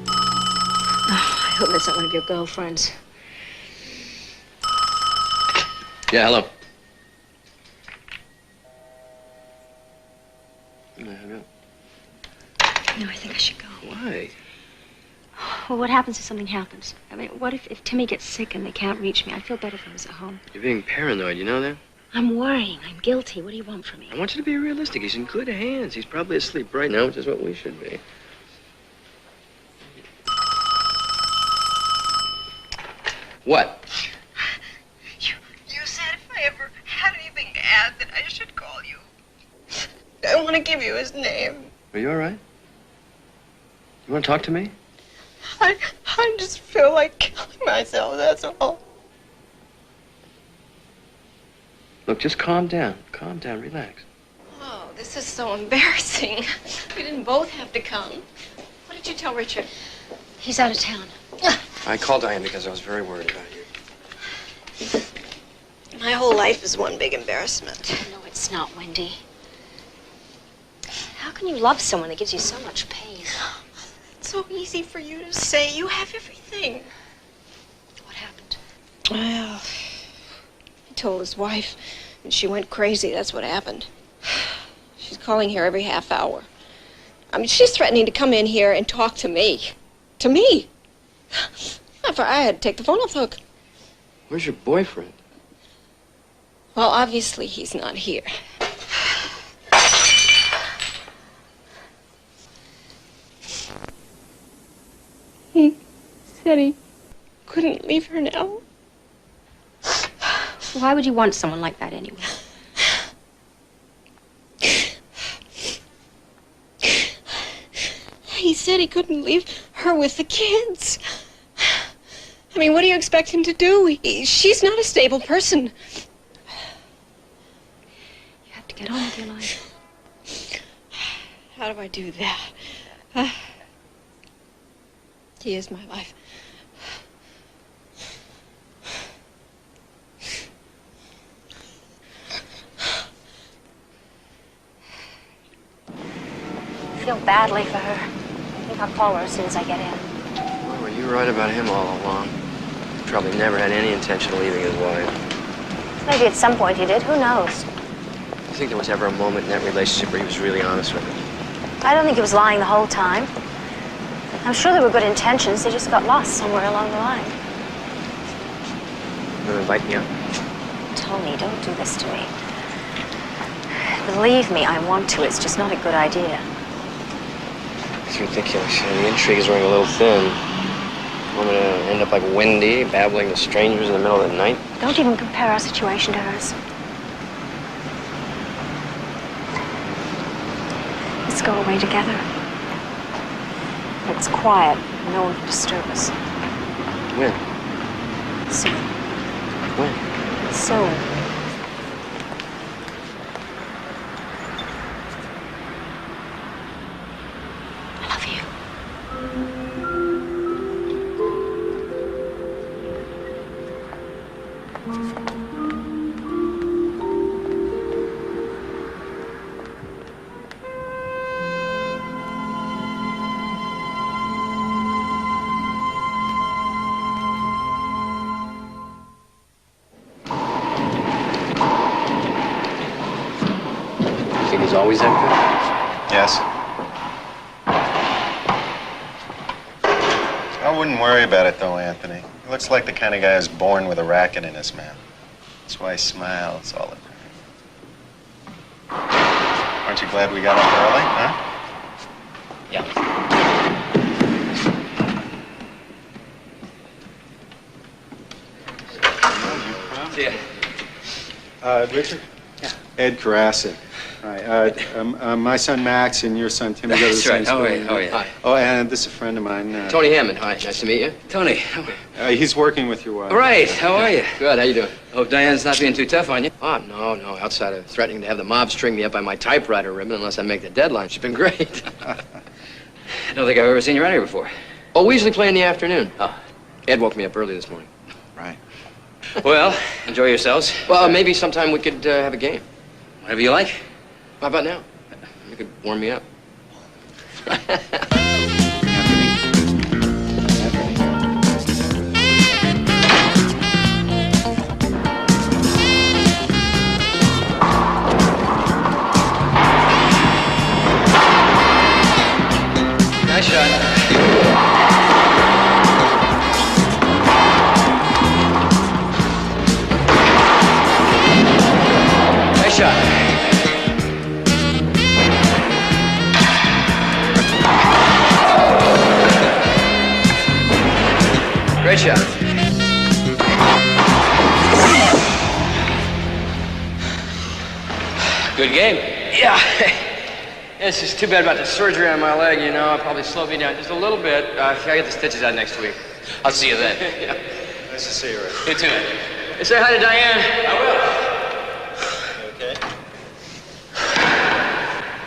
[SPEAKER 9] Oh, I hope that's not one of your girlfriends.
[SPEAKER 3] Yeah, hello. I hung up.
[SPEAKER 9] No, I think I should go.
[SPEAKER 3] Why?
[SPEAKER 9] Well, what happens if something happens? I mean, what if Timmy gets sick and they can't reach me? I'd feel better if I was at home.
[SPEAKER 3] You're being paranoid, you know that?
[SPEAKER 9] I'm worrying. I'm guilty. What do you want from me?
[SPEAKER 3] I want you to be realistic. He's in good hands. He's probably asleep right now, which is what we should be. What?
[SPEAKER 2] You said if I ever had anything to add that I should call you. I want to give you his name.
[SPEAKER 3] Are you all right? You want to talk to me?
[SPEAKER 2] I just feel like killing myself, that's all.
[SPEAKER 3] Look, just calm down. Calm down. Relax.
[SPEAKER 2] Oh, this is so embarrassing. We didn't both have to come. What did you tell Richard?
[SPEAKER 9] He's out of town.
[SPEAKER 3] I called Diane because I was very worried about you.
[SPEAKER 2] My whole life is one big embarrassment.
[SPEAKER 9] No, it's not, Wendy. How can you love someone that gives you so much pain?
[SPEAKER 2] It's so easy for you to say. You have everything.
[SPEAKER 9] What happened?
[SPEAKER 2] Well, he told his wife, and she went crazy. That's what happened. She's calling here every half hour. I mean, she's threatening to come in here and talk to me. To me. After I had to take the phone off the hook.
[SPEAKER 3] Where's your boyfriend?
[SPEAKER 2] Well, obviously he's not here. He said he couldn't leave her now.
[SPEAKER 9] Why would you want someone like that anyway?
[SPEAKER 2] He said he couldn't leave her with the kids. I mean, what do you expect him to do? She's not a stable person.
[SPEAKER 9] You have to get on with your life.
[SPEAKER 2] How do I do that? He is my life.
[SPEAKER 9] I feel badly for her. I think I'll call her as soon as I get in.
[SPEAKER 3] Well, were you right about him all along? He probably never had any intention of leaving his wife.
[SPEAKER 9] Maybe at some point he did. Who knows?
[SPEAKER 3] Do you think there was ever a moment in that relationship where he was really honest with her?
[SPEAKER 9] I don't think he was lying the whole time. I'm sure there were good intentions. They just got lost somewhere along the line.
[SPEAKER 3] You want to invite me up?
[SPEAKER 9] Tony, don't do this to me. Believe me, I want to. It's just not a good idea.
[SPEAKER 3] It's ridiculous. The intrigue is running a little thin. Want me to end up like Wendy, babbling to strangers in the middle of the night?
[SPEAKER 9] Don't even compare our situation to hers. Let's go away together. It's quiet. No one can disturb us.
[SPEAKER 3] When?
[SPEAKER 9] Soon.
[SPEAKER 3] When?
[SPEAKER 9] Soon. I love you.
[SPEAKER 3] Think he's always that good?
[SPEAKER 8] Yes. I wouldn't worry about it, though, Anthony. He looks like the kind of guy who's born with a racket in his mouth. That's why he smiles all the time. Aren't you glad we got up early, huh?
[SPEAKER 3] Yeah.
[SPEAKER 1] See ya.
[SPEAKER 8] Richard? Yeah. Ed Carassin. Hi. My son Max and your son Timmy go to the
[SPEAKER 1] That's
[SPEAKER 8] same
[SPEAKER 1] right.
[SPEAKER 8] school.
[SPEAKER 1] How are you? How are you? Hi.
[SPEAKER 8] Oh, and this is a friend of mine.
[SPEAKER 1] Tony Hammond. Hi. Nice to meet you.
[SPEAKER 12] Tony.
[SPEAKER 8] He's working with your wife.
[SPEAKER 12] All right. How are you?
[SPEAKER 1] Good. How you doing?
[SPEAKER 12] Hope Diane's not being too tough on you.
[SPEAKER 1] Oh, no. Outside of threatening to have the mob string me up by my typewriter ribbon unless I make the deadline, she's been great.
[SPEAKER 12] I don't think I've ever seen you around here before.
[SPEAKER 1] Oh, we usually play in the afternoon.
[SPEAKER 12] Oh.
[SPEAKER 1] Ed woke me up early this morning.
[SPEAKER 8] Right.
[SPEAKER 12] Well, enjoy yourselves.
[SPEAKER 1] Well, maybe sometime we could have a game.
[SPEAKER 12] Whatever you like.
[SPEAKER 1] How about now? You could warm me up.
[SPEAKER 12] Nice shot. Nice shot. Great shot. Good game.
[SPEAKER 1] Yeah. It's just too bad about the surgery on my leg, you know. I'll probably slow me down just a little bit. I get the stitches out next week.
[SPEAKER 12] I'll see you then.
[SPEAKER 1] Yeah.
[SPEAKER 8] Nice to see you, Rick.
[SPEAKER 12] You too.
[SPEAKER 1] Hey, say hi to Diane.
[SPEAKER 12] I will.
[SPEAKER 8] You okay?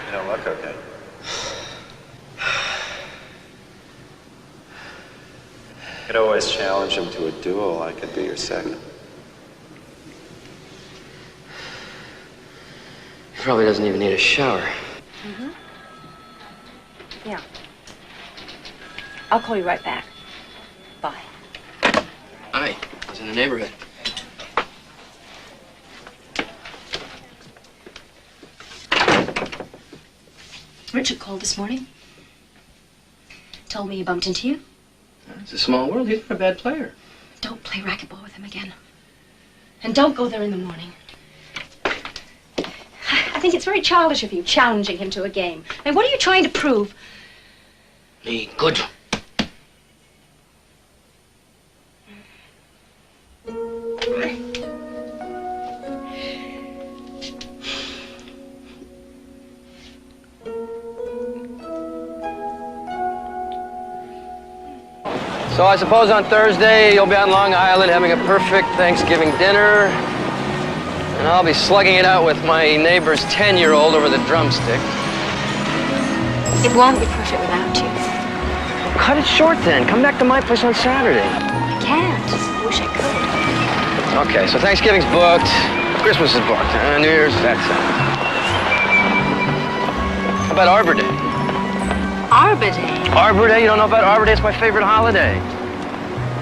[SPEAKER 8] You don't look okay. Could always challenge him to a duel. I could be your second.
[SPEAKER 1] He probably doesn't even need a shower.
[SPEAKER 9] Mm-hmm. Yeah. I'll call you right back. Bye.
[SPEAKER 1] Hi. I was in the neighborhood.
[SPEAKER 9] Richard called this morning. Told me he bumped into you.
[SPEAKER 1] It's a small world. He's not a bad player.
[SPEAKER 9] Don't play racquetball with him again. And don't go there in the morning. I think it's very childish of you, challenging him to a game. I mean, what are you trying to prove?
[SPEAKER 1] Me good. So I suppose on Thursday you'll be on Long Island having a perfect Thanksgiving dinner. And I'll be slugging it out with my neighbor's 10-year-old over the drumstick.
[SPEAKER 9] It won't be perfect without you.
[SPEAKER 1] Well, cut it short then. Come back to my place on Saturday.
[SPEAKER 9] I can't. I wish I could.
[SPEAKER 1] Okay, so Thanksgiving's booked. Christmas is booked. New Year's, that's it. How about Arbor Day?
[SPEAKER 9] Arbor Day?
[SPEAKER 1] Arbor Day? You don't know about Arbor Day? It's my favorite holiday.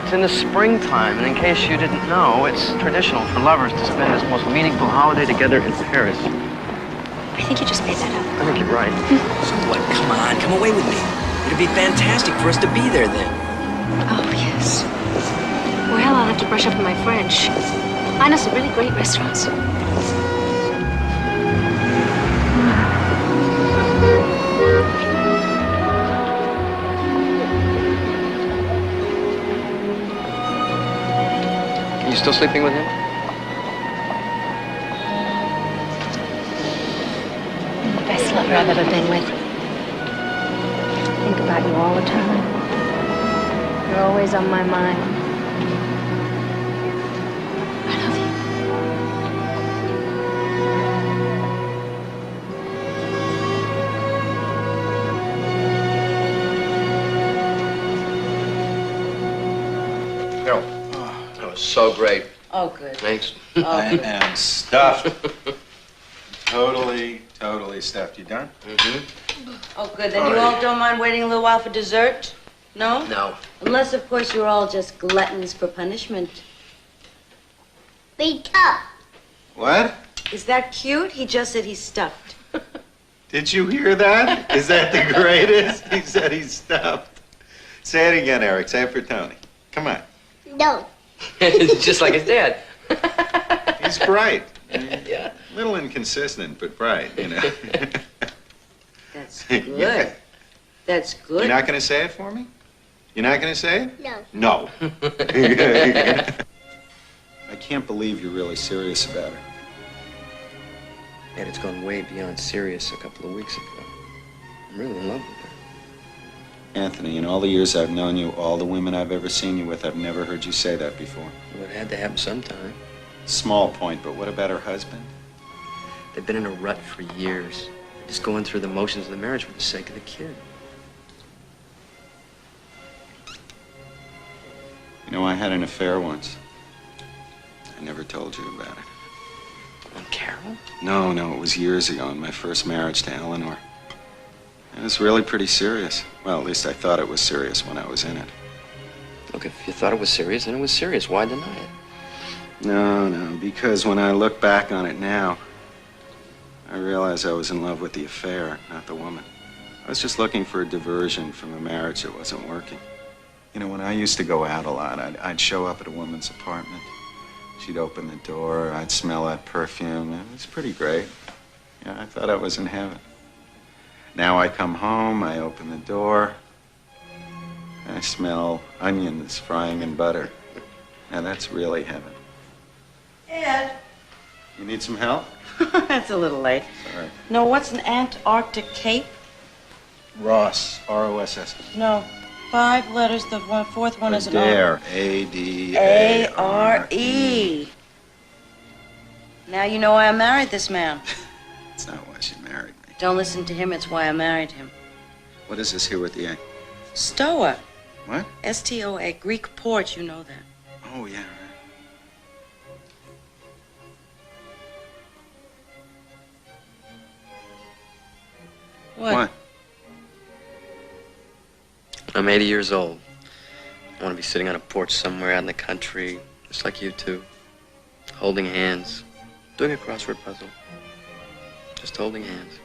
[SPEAKER 1] It's in the springtime, and in case you didn't know, it's traditional for lovers to spend this most meaningful holiday together in Paris.
[SPEAKER 9] I think you just made that up.
[SPEAKER 1] I think you're right.
[SPEAKER 3] So what? Come on, come away with me. It'd be fantastic for us to be there then.
[SPEAKER 9] Oh, yes. Well, I'll have to brush up on my French. I know some really great restaurants.
[SPEAKER 1] You still sleeping with him?
[SPEAKER 9] The best lover I've ever been with. I think about you all the time. You're always on my mind. I love you.
[SPEAKER 1] Carol. That was so great.
[SPEAKER 13] Oh, good.
[SPEAKER 1] Thanks.
[SPEAKER 8] I am stuffed. Totally stuffed. You done?
[SPEAKER 1] Mm-hmm.
[SPEAKER 13] Oh, good. Then you all don't mind waiting a little while for dessert? No?
[SPEAKER 1] No.
[SPEAKER 13] Unless, of course, you're all just gluttons for punishment.
[SPEAKER 14] Beat up.
[SPEAKER 8] What?
[SPEAKER 13] Is that cute? He just said he's stuffed.
[SPEAKER 8] Did you hear that? Is that the greatest? He said he's stuffed. Say it again, Eric. Say it for Tony. Come on.
[SPEAKER 14] No.
[SPEAKER 1] Just like his dad.
[SPEAKER 8] He's bright.
[SPEAKER 1] Yeah.
[SPEAKER 8] A little inconsistent, but bright, you know.
[SPEAKER 13] That's good.
[SPEAKER 8] Yeah.
[SPEAKER 13] That's good.
[SPEAKER 8] You're not going to say it for me? You're not going to say it?
[SPEAKER 14] No.
[SPEAKER 8] No. I can't believe you're really serious about her.
[SPEAKER 3] Ed, it's gone way beyond serious a couple of weeks ago. I'm really in love with her.
[SPEAKER 8] Anthony, in all the years I've known you, all the women I've ever seen you with, I've never heard you say that before.
[SPEAKER 3] Well, it had to happen sometime.
[SPEAKER 8] Small point, but what about her husband?
[SPEAKER 3] They've been in a rut for years. They're just going through the motions of the marriage for the sake of the kid.
[SPEAKER 8] You know, I had an affair once. I never told you about it.
[SPEAKER 3] On Carol?
[SPEAKER 8] No, it was years ago in my first marriage to Eleanor. It was really pretty serious. Well, at least I thought it was serious when I was in it.
[SPEAKER 3] Look, if you thought it was serious, then it was serious. Why deny it?
[SPEAKER 8] No, because when I look back on it now, I realize I was in love with the affair, not the woman. I was just looking for a diversion from a marriage that wasn't working. You know, when I used to go out a lot, I'd show up at a woman's apartment. She'd open the door, I'd smell that perfume. It was pretty great. Yeah, I thought I was in heaven. Now I come home, I open the door, I smell onions frying in butter. Now that's really heaven.
[SPEAKER 13] Ed.
[SPEAKER 8] You need some help?
[SPEAKER 13] That's a little late.
[SPEAKER 8] Sorry.
[SPEAKER 13] No, what's an Antarctic cape?
[SPEAKER 8] Ross, R-O-S-S.
[SPEAKER 13] No, 5 letters. The fourth one is an
[SPEAKER 8] Adair, A-D-A-R-E.
[SPEAKER 13] A-R-E. Now you know why I married this man.
[SPEAKER 8] That's not why she married me.
[SPEAKER 13] Don't listen to him, it's why I married him.
[SPEAKER 8] What is this here with the A?
[SPEAKER 13] Stoa.
[SPEAKER 8] What?
[SPEAKER 13] S-T-O-A, Greek port, you know that.
[SPEAKER 8] Oh, yeah, right.
[SPEAKER 13] What?
[SPEAKER 3] I'm 80 years old. I want to be sitting on a porch somewhere out in the country, just like you two, holding hands, doing a crossword puzzle. Just holding hands.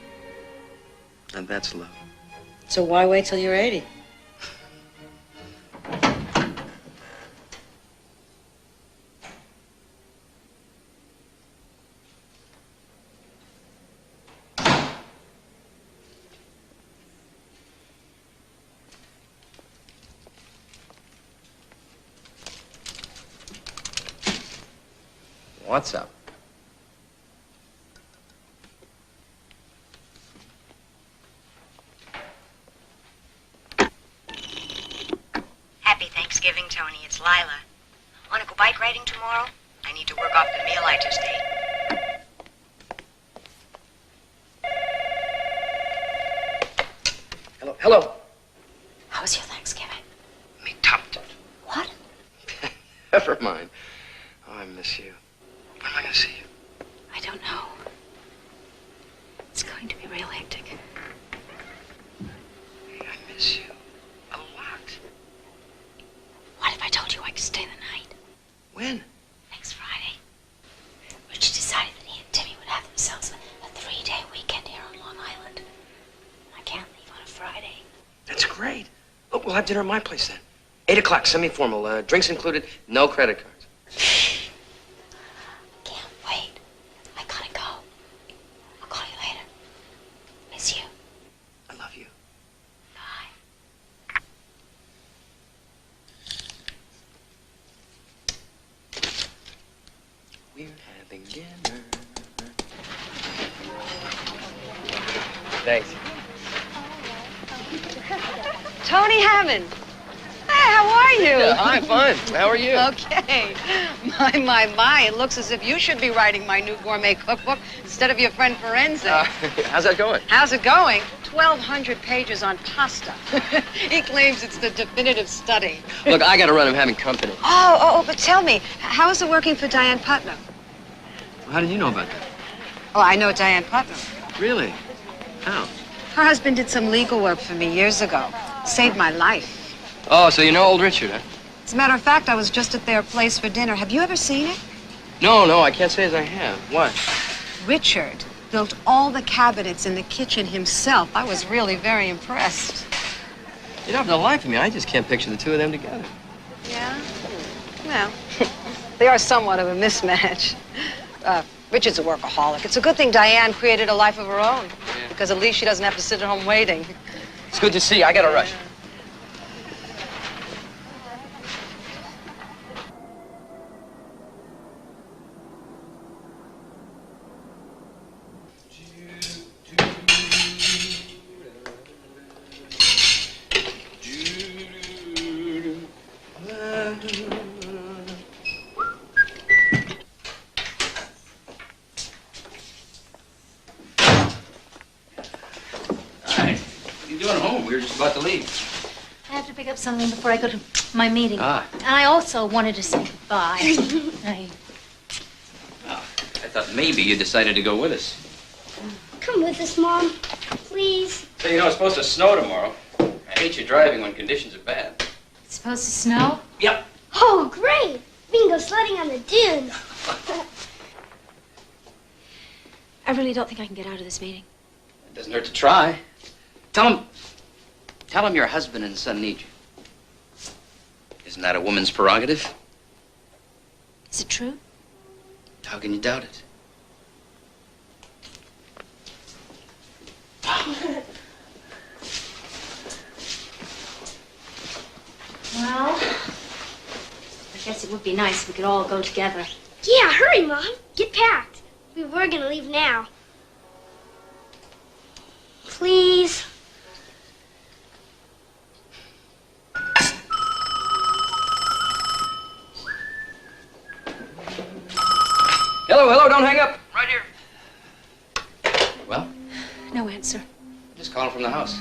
[SPEAKER 3] And that's love.
[SPEAKER 13] So why wait till you're 80?
[SPEAKER 3] What's up?
[SPEAKER 4] Happy Thanksgiving, Tony. It's Lila. Want to go bike riding tomorrow? I need to work off the meal I just ate.
[SPEAKER 3] Hello.
[SPEAKER 4] How was your Thanksgiving?
[SPEAKER 3] Me topped it.
[SPEAKER 4] What?
[SPEAKER 3] Never mind. Oh, I miss you. When am I going to see you?
[SPEAKER 4] I don't know. It's going to be real hectic.
[SPEAKER 3] I miss you. A lot.
[SPEAKER 4] What if I told you I could stay the night?
[SPEAKER 3] When?
[SPEAKER 4] Next Friday. Rich decided that he and Timmy would have themselves a 3-day weekend here on Long Island. I can't leave on a Friday.
[SPEAKER 3] That's great. Look, we'll have dinner at my place then. 8 o'clock, semi-formal. Drinks included, no credit cards.
[SPEAKER 4] Can't wait. I gotta go. I'll call you later. Miss you.
[SPEAKER 3] I love you.
[SPEAKER 4] Bye.
[SPEAKER 3] We're having dinner.
[SPEAKER 1] Thanks.
[SPEAKER 14] Tony Hammond. Hey, how are you?
[SPEAKER 1] Yeah, hi, fine. How are you?
[SPEAKER 14] Okay. My. It looks as if you should be writing my new gourmet cookbook instead of your friend Forensic.
[SPEAKER 1] How's that going?
[SPEAKER 14] How's it going? 1,200 pages on pasta. He claims it's the definitive study.
[SPEAKER 1] Look, I gotta run. I'm having company.
[SPEAKER 14] But tell me, how is it working for Diane Putnam?
[SPEAKER 1] How did you know about that?
[SPEAKER 14] Oh, I know Diane Putnam.
[SPEAKER 1] Really? How?
[SPEAKER 14] Her husband did some legal work for me years ago. Saved my life.
[SPEAKER 1] Oh, so you know old Richard, huh?
[SPEAKER 14] As a matter of fact, I was just at their place for dinner. Have you ever seen it?
[SPEAKER 1] No, I can't say as I have. What?
[SPEAKER 14] Richard built all the cabinets in the kitchen himself. I was really very impressed.
[SPEAKER 1] You know, for the life of me, I just can't picture the two of them together.
[SPEAKER 14] Yeah? Well, they are somewhat of a mismatch. Richard's a workaholic. It's a good thing Diane created a life of her own, because at least she doesn't have to sit at home waiting.
[SPEAKER 1] It's good to see you. I gotta rush.
[SPEAKER 12] About to leave.
[SPEAKER 7] I have to pick up something before I go to my meeting.
[SPEAKER 12] Ah.
[SPEAKER 7] And I also wanted to say goodbye.
[SPEAKER 12] I thought maybe you decided to go with us.
[SPEAKER 15] Come with us, Mom. Please.
[SPEAKER 12] So you know it's supposed to snow tomorrow. I hate you driving when conditions are bad.
[SPEAKER 7] It's supposed to snow?
[SPEAKER 12] Yep.
[SPEAKER 15] Oh, great. We can go sledding on the dunes.
[SPEAKER 9] I really don't think I can get out of this meeting.
[SPEAKER 12] It doesn't hurt to try. Tell him your husband and son need you. Isn't that a woman's prerogative?
[SPEAKER 9] Is it true?
[SPEAKER 12] How can you doubt it?
[SPEAKER 7] Well, I guess it would be nice if we could all go together.
[SPEAKER 15] Yeah, hurry, Mom. Get packed. We were gonna leave now. Please.
[SPEAKER 1] Hello, don't hang up. Right here.
[SPEAKER 12] Well?
[SPEAKER 9] No answer.
[SPEAKER 12] Just calling from the house.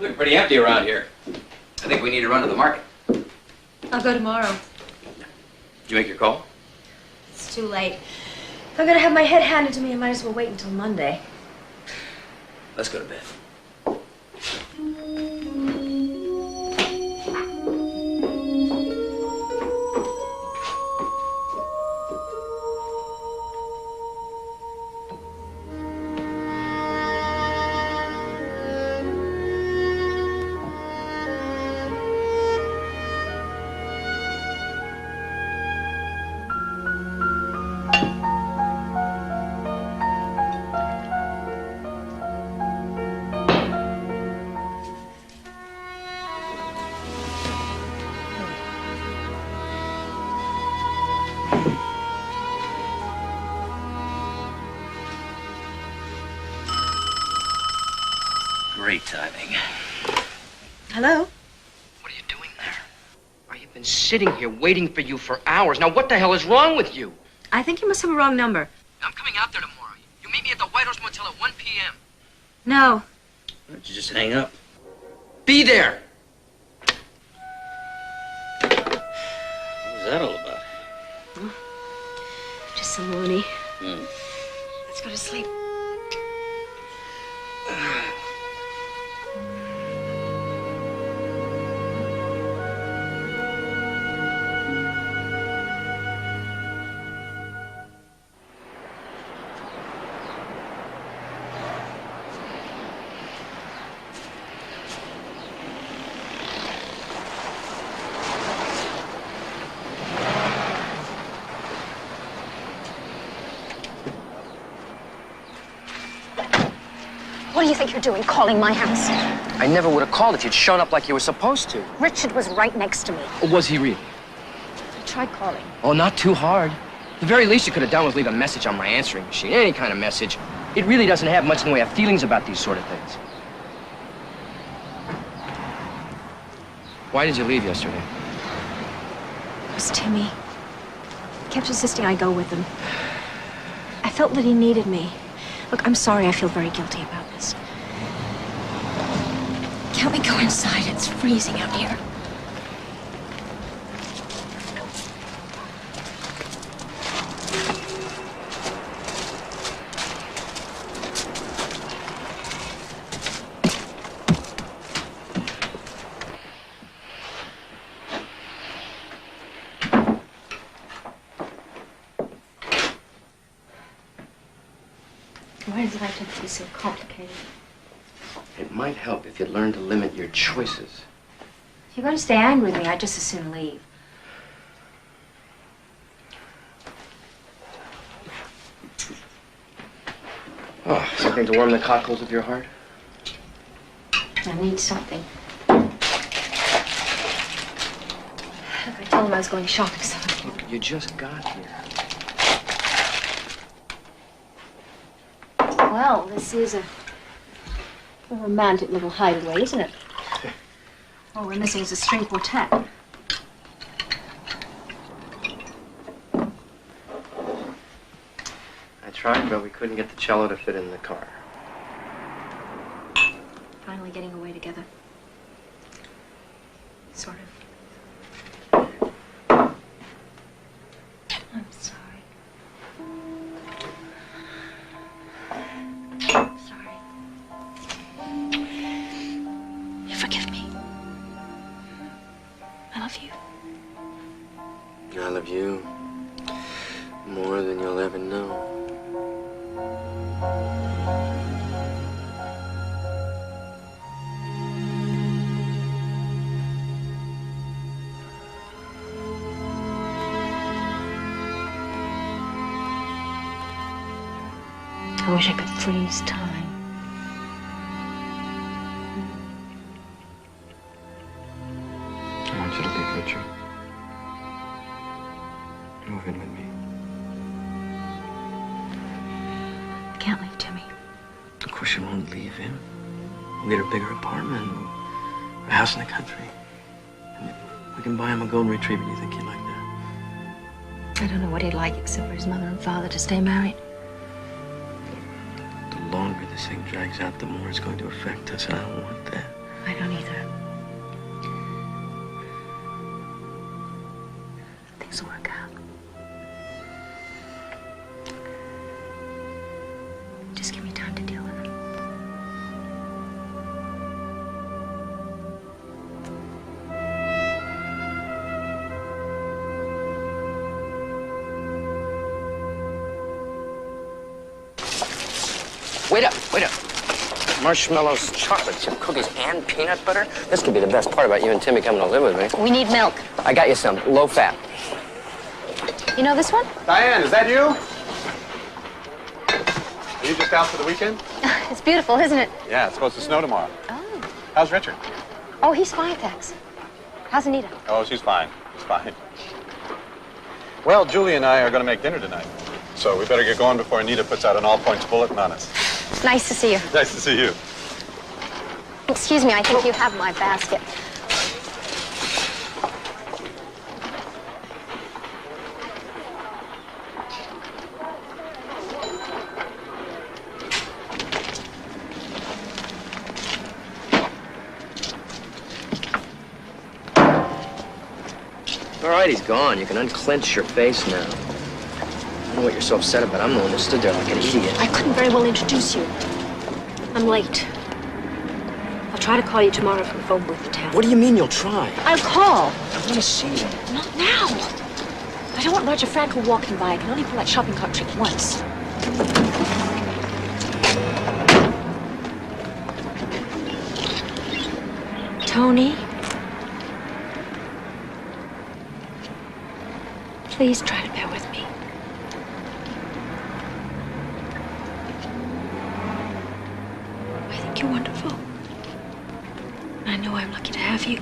[SPEAKER 12] Look pretty empty around here. I think we need to run to the market.
[SPEAKER 7] I'll go tomorrow.
[SPEAKER 12] Did you make your call?
[SPEAKER 7] It's too late. If I'm gonna have my head handed to me, I might as well wait until Monday.
[SPEAKER 12] Let's go to bed. Great timing.
[SPEAKER 7] Hello?
[SPEAKER 3] What are you doing there? I have been sitting here waiting for you for hours. Now, what the hell is wrong with you?
[SPEAKER 7] I think you must have a wrong number.
[SPEAKER 1] I'm coming out there tomorrow. You meet me at the White Horse Motel at 1 p.m.
[SPEAKER 7] No.
[SPEAKER 12] Why don't you just hang up?
[SPEAKER 3] Be there!
[SPEAKER 12] What was that all about?
[SPEAKER 9] Just some loony.
[SPEAKER 12] Hmm.
[SPEAKER 9] Let's go to sleep. What do you think you're doing, calling my house?
[SPEAKER 3] I never would have called if you'd shown up like you were supposed to.
[SPEAKER 9] Richard was right next to me.
[SPEAKER 3] Or was he really?
[SPEAKER 9] I tried calling.
[SPEAKER 3] Oh, not too hard. The very least you could have done was leave a message on my answering machine. Any kind of message. It really doesn't have much in the way of feelings about these sort of things. Why did you leave yesterday?
[SPEAKER 9] It was Timmy. He kept insisting I go with him. I felt that he needed me. Look, I'm sorry I feel very guilty about this. Can't we go inside? It's freezing out here. Why does life have to be so complicated?
[SPEAKER 3] It might help if you learn to limit your choices.
[SPEAKER 9] If you're going to stay angry with me, I'd just as soon leave.
[SPEAKER 3] Oh, something to warm the cockles of your heart?
[SPEAKER 9] I need something. Look, I told him I was going shopping, so...
[SPEAKER 3] You just got here.
[SPEAKER 9] Well, this is a romantic little hideaway, isn't it? All we're missing is a string quartet.
[SPEAKER 3] I tried, but we couldn't get the cello to fit in the car.
[SPEAKER 9] Finally getting away together. Sort of. I'm sorry. I'm sorry. You forgive me. I love you.
[SPEAKER 3] I love you more than you'll ever know.
[SPEAKER 9] I wish I could freeze time.
[SPEAKER 3] I want you to leave, Richard. Move in with me.
[SPEAKER 9] I can't leave Timmy.
[SPEAKER 3] Of course you won't leave him. We'll get a bigger apartment, a house in the country. And we can buy him a golden retriever. Do you think he'd like that?
[SPEAKER 9] I don't know what he'd like except for his mother and father to stay married.
[SPEAKER 3] The longer this thing drags out, the more it's going to affect us, and I don't want that.
[SPEAKER 9] I don't either. Things will work out. Just give me time to deal with it.
[SPEAKER 12] Wait up, wait up. Marshmallows, chocolate chip cookies, and peanut butter? This could be the best part about you and Timmy coming to live with me.
[SPEAKER 9] We need milk.
[SPEAKER 12] I got you some, low fat.
[SPEAKER 9] You know this one?
[SPEAKER 8] Diane, is that you? Are you just out for the weekend?
[SPEAKER 9] It's beautiful, isn't it?
[SPEAKER 8] Yeah, it's supposed to snow tomorrow.
[SPEAKER 9] Oh.
[SPEAKER 8] How's Richard?
[SPEAKER 9] Oh, he's fine, thanks. How's Anita?
[SPEAKER 8] Oh, she's fine. She's fine. Well, Julie and I are going to make dinner tonight. So we better get going before Anita puts out an all-points bulletin on us.
[SPEAKER 9] Nice to see you.
[SPEAKER 8] Nice to see you.
[SPEAKER 9] Excuse me, I think you have my basket.
[SPEAKER 3] All right, he's gone. You can unclench your face now. I don't know what you're so upset about. I'm the one who stood there like an idiot.
[SPEAKER 9] I couldn't very well introduce you. I'm late. I'll try to call you tomorrow from the phone booth in town.
[SPEAKER 3] What do you mean you'll try?
[SPEAKER 9] I'll call.
[SPEAKER 3] I want to see you.
[SPEAKER 9] Not now. I don't want Roger Frankel walking by. I can only pull that shopping cart trick once. Tony? Please try to bear with me. I think you're wonderful. I know I'm lucky to have you.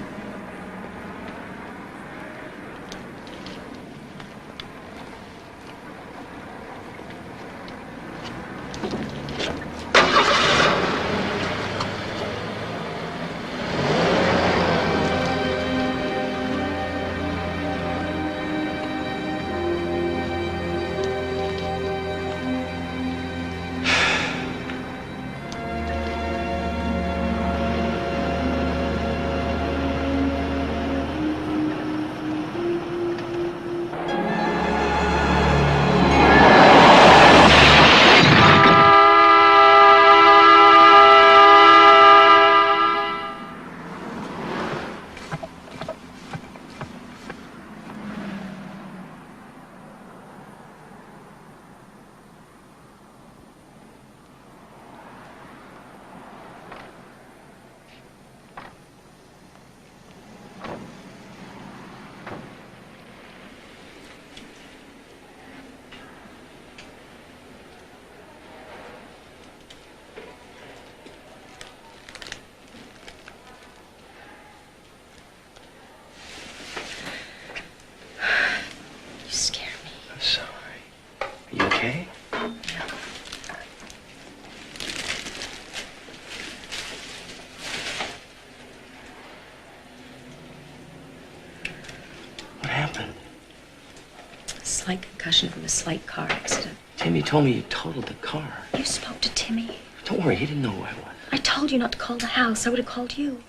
[SPEAKER 9] concussion from a slight car accident.
[SPEAKER 3] Timmy told me you totaled the car.
[SPEAKER 9] You spoke to Timmy.
[SPEAKER 3] Don't worry, he didn't know who I was.
[SPEAKER 9] I told you not to call the house. I would have called you.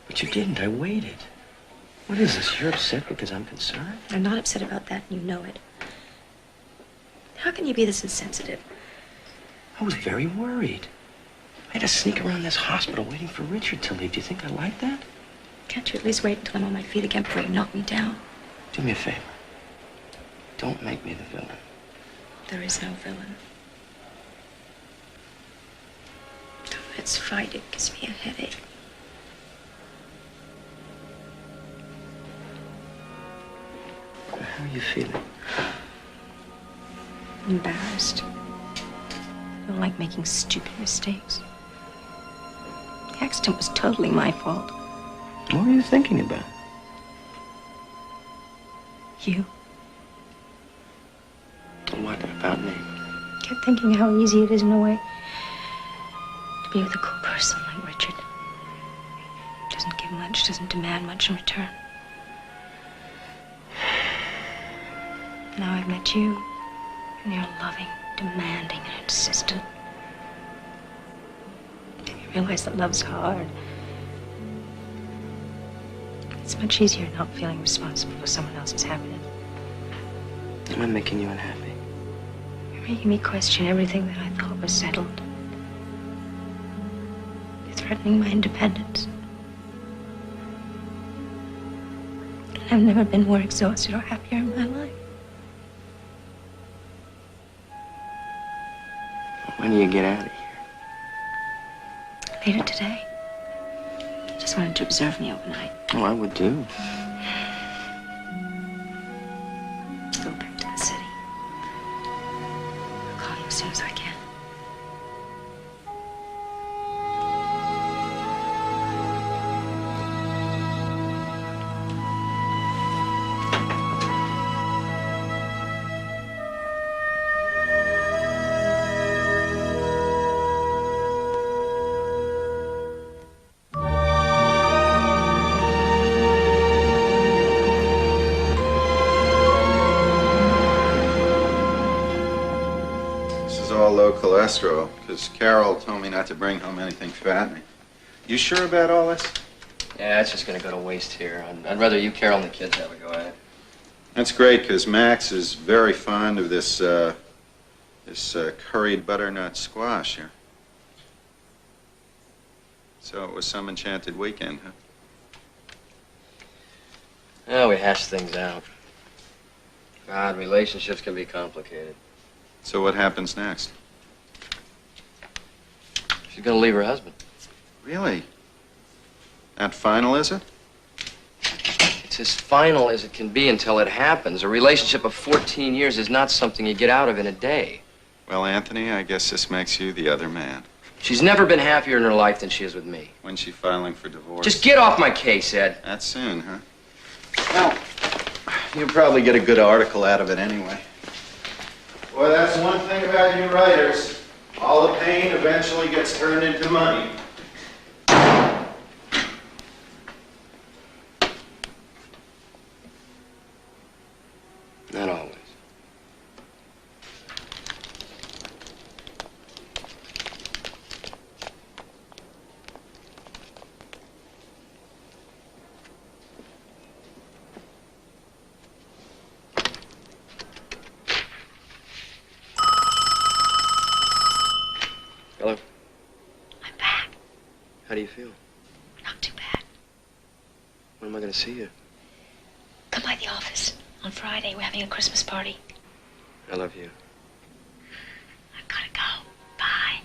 [SPEAKER 3] But you didn't. I waited. What is this? You're upset because I'm concerned?
[SPEAKER 9] I'm not upset about that, and you know it. How can you be this insensitive?
[SPEAKER 3] I was very worried. I had to sneak around this hospital waiting for Richard to leave. Do you think I like that?
[SPEAKER 9] Can't you at least wait until I'm on my feet again before you knock me down?
[SPEAKER 3] Do me a favor. Don't make me the villain.
[SPEAKER 9] There is no villain. Let's fight. It gives me a headache.
[SPEAKER 3] How are you feeling?
[SPEAKER 9] Embarrassed. I don't like making stupid mistakes. The accident was totally my fault.
[SPEAKER 3] What were you thinking about?
[SPEAKER 9] You.
[SPEAKER 3] What about me?
[SPEAKER 9] Kept thinking how easy it is in a way to be with a cool person like Richard. Doesn't give much, doesn't demand much in return. Now I've met you, and you're loving, demanding, and insistent. You realize that love's hard. It's much easier not feeling responsible for someone else's happiness.
[SPEAKER 3] Am I making you unhappy?
[SPEAKER 9] You're making me question everything that I thought was settled. You're threatening my independence. I've never been more exhausted or happier in my life.
[SPEAKER 3] When do you get out of here?
[SPEAKER 9] Later today. I just wanted to observe me overnight.
[SPEAKER 3] Oh, I would too.
[SPEAKER 9] Go back to the city. I'll call you as soon as I can.
[SPEAKER 16] Low cholesterol, because Carol told me not to bring home anything fattening. You sure about all this?
[SPEAKER 3] Yeah, it's just gonna go to waste here. I'd rather you, Carol, and the kids have a go at it.
[SPEAKER 16] That's great, because Max is very fond of this curried butternut squash here. So it was some enchanted weekend, huh?
[SPEAKER 3] Oh, we hashed things out. God, relationships can be complicated.
[SPEAKER 16] So what happens next?
[SPEAKER 3] She's gonna leave her husband.
[SPEAKER 16] Really? That final, is it?
[SPEAKER 3] It's as final as it can be until it happens. A relationship of 14 years is not something you get out of in a day.
[SPEAKER 16] Well, Anthony, I guess this makes you the other man.
[SPEAKER 3] She's never been happier in her life than she is with me.
[SPEAKER 16] When's she filing for divorce?
[SPEAKER 3] Just get off my case, Ed.
[SPEAKER 16] That soon, huh? Well, you'll probably get a good article out of it anyway. Well, that's one thing about you writers. All the pain eventually gets turned into money.
[SPEAKER 3] Not always. Hello?
[SPEAKER 9] I'm back.
[SPEAKER 3] How do you feel?
[SPEAKER 9] Not too bad.
[SPEAKER 3] When am I going to see you?
[SPEAKER 9] Come by the office. On Friday, we're having a Christmas party.
[SPEAKER 3] I love you.
[SPEAKER 9] I've got to go. Bye.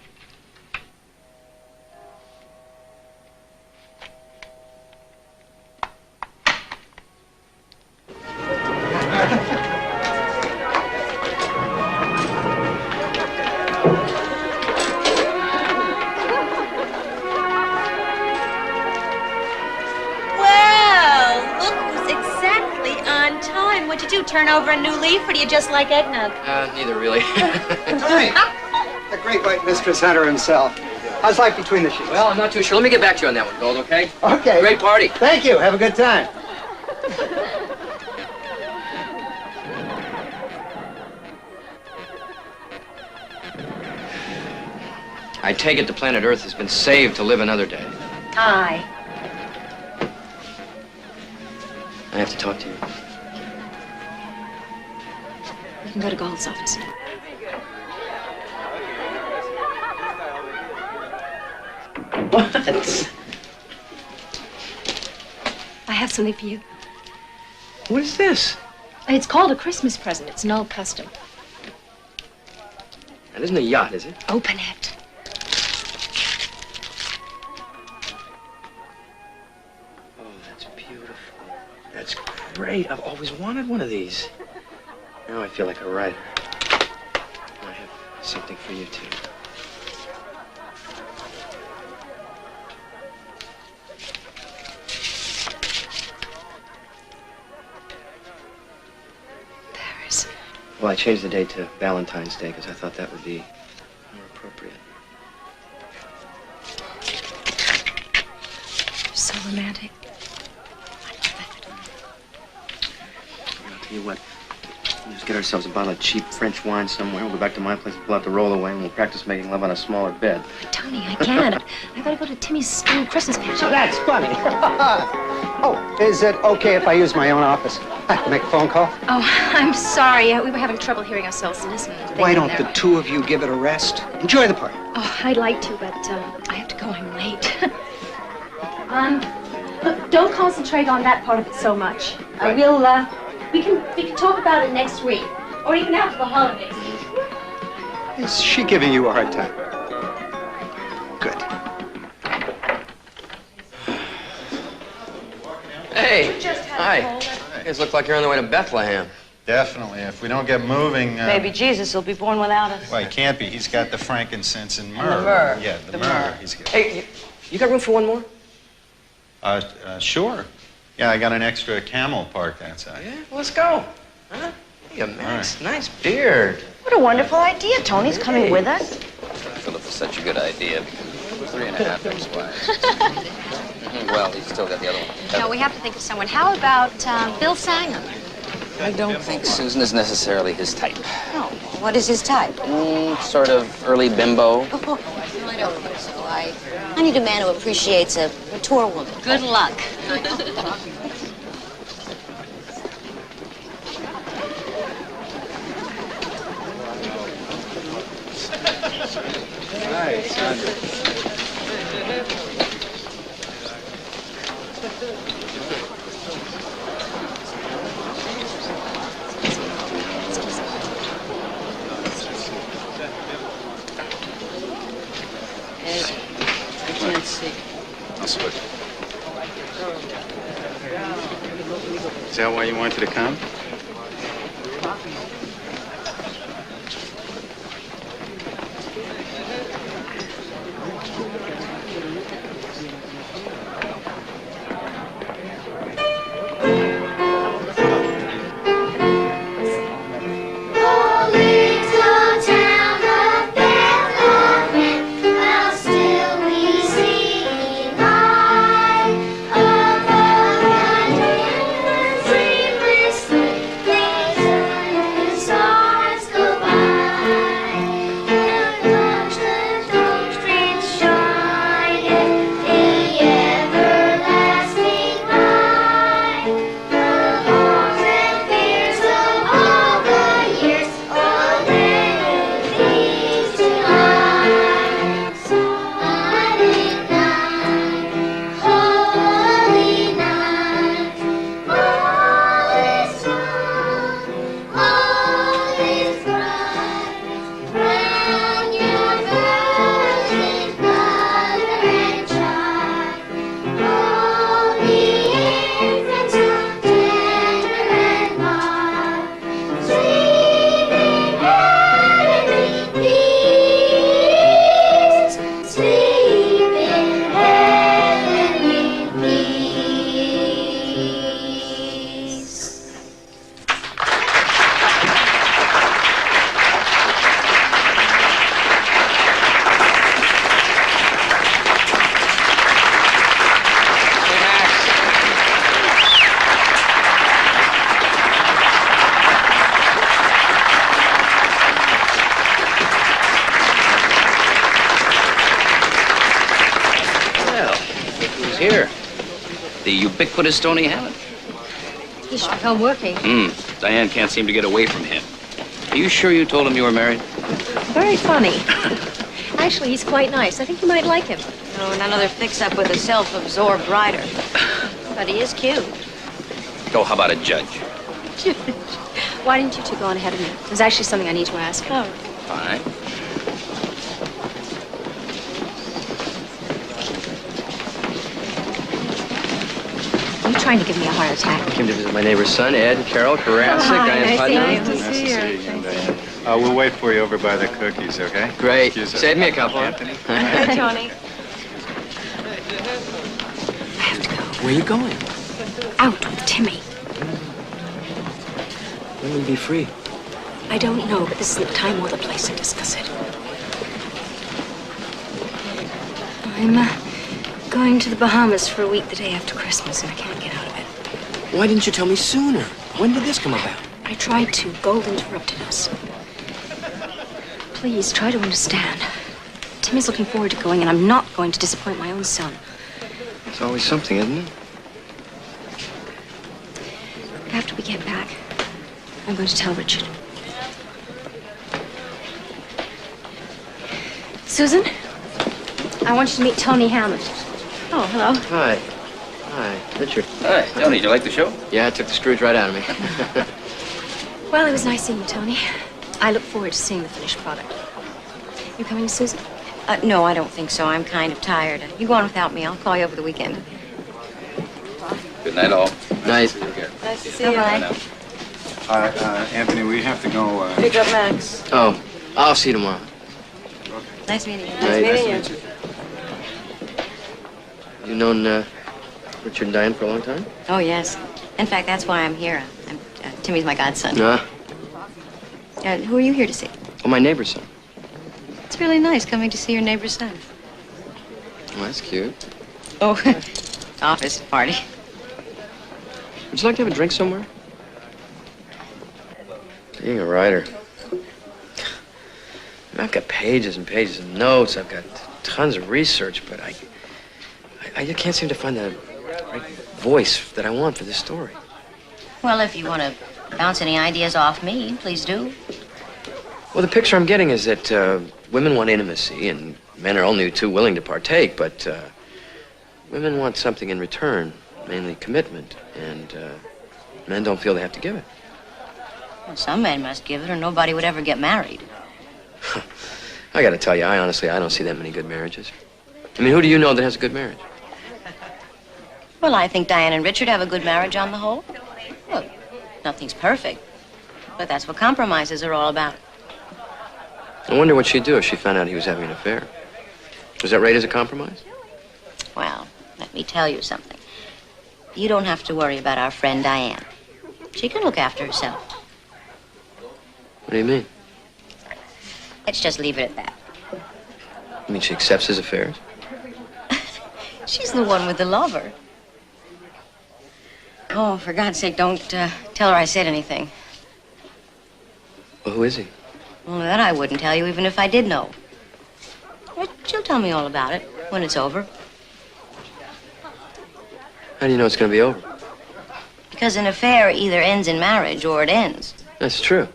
[SPEAKER 6] What'd you do, turn over a new leaf, or do you just like eggnog?
[SPEAKER 3] Neither really.
[SPEAKER 17] Tony, the great white mistress hunter himself. How's life between the sheets?
[SPEAKER 3] Well, I'm not too sure. Let me get back to you on that one, Gold, okay?
[SPEAKER 17] Okay.
[SPEAKER 3] Great party.
[SPEAKER 17] Thank you. Have a good time.
[SPEAKER 1] I take it the planet Earth has been saved to live another day.
[SPEAKER 9] Aye.
[SPEAKER 1] I have to talk to you.
[SPEAKER 9] We can go to Galt's office.
[SPEAKER 1] What?
[SPEAKER 9] I have something for you.
[SPEAKER 1] What is this?
[SPEAKER 9] It's called a Christmas present. It's an old custom.
[SPEAKER 1] That isn't a yacht, is it?
[SPEAKER 9] Open it.
[SPEAKER 1] Oh, that's beautiful. That's great. I've always wanted one of these. Now I feel like a writer. I have something for you, too.
[SPEAKER 9] Paris.
[SPEAKER 1] Well, I changed the date to Valentine's Day because I thought that would be more appropriate.
[SPEAKER 9] You're so romantic.
[SPEAKER 1] I'll tell you what. We'll just get ourselves a bottle of cheap French wine somewhere. We'll go back to my place, pull out the rollaway, and we'll practice making love on a smaller bed.
[SPEAKER 9] Tony, I can't. I gotta go to Timmy's school Christmas picture.
[SPEAKER 17] Oh, that's funny. Oh, is it okay if I use my own office? I have to make a phone call.
[SPEAKER 9] Oh, I'm sorry. We were having trouble hearing ourselves listen.
[SPEAKER 17] Why don't the two of you give it a rest? Enjoy the party.
[SPEAKER 9] Oh, I'd like to, but I have to go. I'm late. Look, don't concentrate on that part of it so much. We can talk about it next week, or even after the holidays.
[SPEAKER 17] Is she giving you a hard time? Good.
[SPEAKER 1] Hey, hi. You guys look like you're on the way to Bethlehem.
[SPEAKER 16] Definitely. If we don't get moving...
[SPEAKER 13] Baby Jesus will be born without us.
[SPEAKER 16] Well, he can't be. He's got the frankincense and myrrh.
[SPEAKER 13] And the myrrh.
[SPEAKER 16] Yeah, the myrrh.
[SPEAKER 13] myrrh.
[SPEAKER 16] He's got.
[SPEAKER 1] Hey, you got room for one more?
[SPEAKER 16] Sure. Yeah, I got an extra camel parked outside.
[SPEAKER 1] Yeah, well, let's go. Huh? You got a nice beard.
[SPEAKER 13] What a wonderful idea. Tony's coming with us.
[SPEAKER 12] Philip is such a good idea because 3.5 ex-wives. Well, he's still got the other one.
[SPEAKER 7] No, we have to think of someone. How about Bill Sangham?
[SPEAKER 12] I don't think Susan is necessarily his type.
[SPEAKER 4] No. What is his type?
[SPEAKER 12] Sort of early bimbo.
[SPEAKER 4] Oh, I don't think so. I need a man who appreciates a mature woman.
[SPEAKER 7] Good luck.
[SPEAKER 16] Hi, Sandra.
[SPEAKER 13] I can't see.
[SPEAKER 16] I'll switch. Is that why you wanted to come?
[SPEAKER 12] Here. The ubiquitous Tony Hammond.
[SPEAKER 9] He should be home working.
[SPEAKER 12] Diane can't seem to get away from him. Are you sure you told him you were married?
[SPEAKER 9] Very funny. Actually, he's quite nice. I think you might like him.
[SPEAKER 13] Oh, and another fix-up with a self-absorbed writer. But he is cute.
[SPEAKER 12] Oh, how about a judge?
[SPEAKER 9] Why didn't you two go on ahead of me? There's actually something I need to ask.
[SPEAKER 13] Oh.
[SPEAKER 12] Fine.
[SPEAKER 9] Are you trying to give me a heart attack?
[SPEAKER 3] Came to visit my neighbor's son, Ed, Carol, Karasik, Diane Putnam.
[SPEAKER 8] Nice to see you, Diane. We'll wait for you over by the cookies, okay?
[SPEAKER 3] Great.
[SPEAKER 8] Excuse us.
[SPEAKER 3] Save me a couple.
[SPEAKER 8] Anthony.
[SPEAKER 13] Hi, Tony.
[SPEAKER 3] Where are you going?
[SPEAKER 9] Out with Timmy.
[SPEAKER 3] When will you be free?
[SPEAKER 9] I don't know, but this isn't the time or the place to discuss it. I'm going to the Bahamas for a week the day after Christmas, and I can't get out of it.
[SPEAKER 3] Why didn't you tell me sooner? When did this come about?
[SPEAKER 9] I tried to. Gold interrupted us. Please, try to understand. Timmy's looking forward to going, and I'm not going to disappoint my own son.
[SPEAKER 3] It's always something, isn't it?
[SPEAKER 9] After we get back, I'm going to tell Richard. Susan, I want you to meet Tony Hammond. Oh, hello.
[SPEAKER 3] Hi. Hi, Richard.
[SPEAKER 12] Hi, Tony, did you like the show?
[SPEAKER 3] Yeah, it took the screws right out of me.
[SPEAKER 9] Well, it was nice seeing you, Tony. I look forward to seeing the finished product. You coming, Susan?
[SPEAKER 13] No, I don't think so. I'm kind of tired. You go on without me. I'll call you over the weekend.
[SPEAKER 12] Good night, all.
[SPEAKER 3] Nice.
[SPEAKER 13] Nice to see you.
[SPEAKER 12] Bye now.
[SPEAKER 8] Anthony, we have to go.
[SPEAKER 13] Pick up Max.
[SPEAKER 3] Oh, I'll see you tomorrow.
[SPEAKER 13] Nice meeting you.
[SPEAKER 3] Nice meeting you. You known Richard and Diane for a long time?
[SPEAKER 13] Oh, yes. In fact, that's why I'm here. Timmy's my godson. Who are you here to see?
[SPEAKER 3] Oh, my neighbor's son.
[SPEAKER 13] It's really nice coming to see your neighbor's son.
[SPEAKER 3] Oh, that's cute.
[SPEAKER 13] Oh, office party.
[SPEAKER 3] Would you like to have a drink somewhere? Being a writer. I've got pages and pages of notes. I've got tons of research, but I can't seem to find the right voice that I want for this story.
[SPEAKER 13] Well, if you want to bounce any ideas off me, please do.
[SPEAKER 3] Well, the picture I'm getting is that women want intimacy, and men are only too willing to partake, but women want something in return, mainly commitment, and men don't feel they have to give it.
[SPEAKER 13] Well, some men must give it, or nobody would ever get married.
[SPEAKER 3] I gotta tell you, I don't see that many good marriages. I mean, who do you know that has a good marriage?
[SPEAKER 13] Well, I think Diane and Richard have a good marriage on the whole. Well, nothing's perfect, but that's what compromises are all about.
[SPEAKER 3] I wonder what she'd do if she found out he was having an affair. Was that rate as a compromise?
[SPEAKER 13] Well, let me tell you something. You don't have to worry about our friend Diane. She can look after herself.
[SPEAKER 3] What do you mean?
[SPEAKER 13] Let's just leave it at that.
[SPEAKER 3] You mean she accepts his affairs?
[SPEAKER 13] She's the one with the lover. Oh, for God's sake, don't tell her I said anything.
[SPEAKER 3] Well, who is he?
[SPEAKER 13] Well, that I wouldn't tell you even if I did know. But she'll tell me all about it when it's over.
[SPEAKER 3] How do you know it's gonna be over?
[SPEAKER 13] Because an affair either ends in marriage or it ends.
[SPEAKER 3] That's true.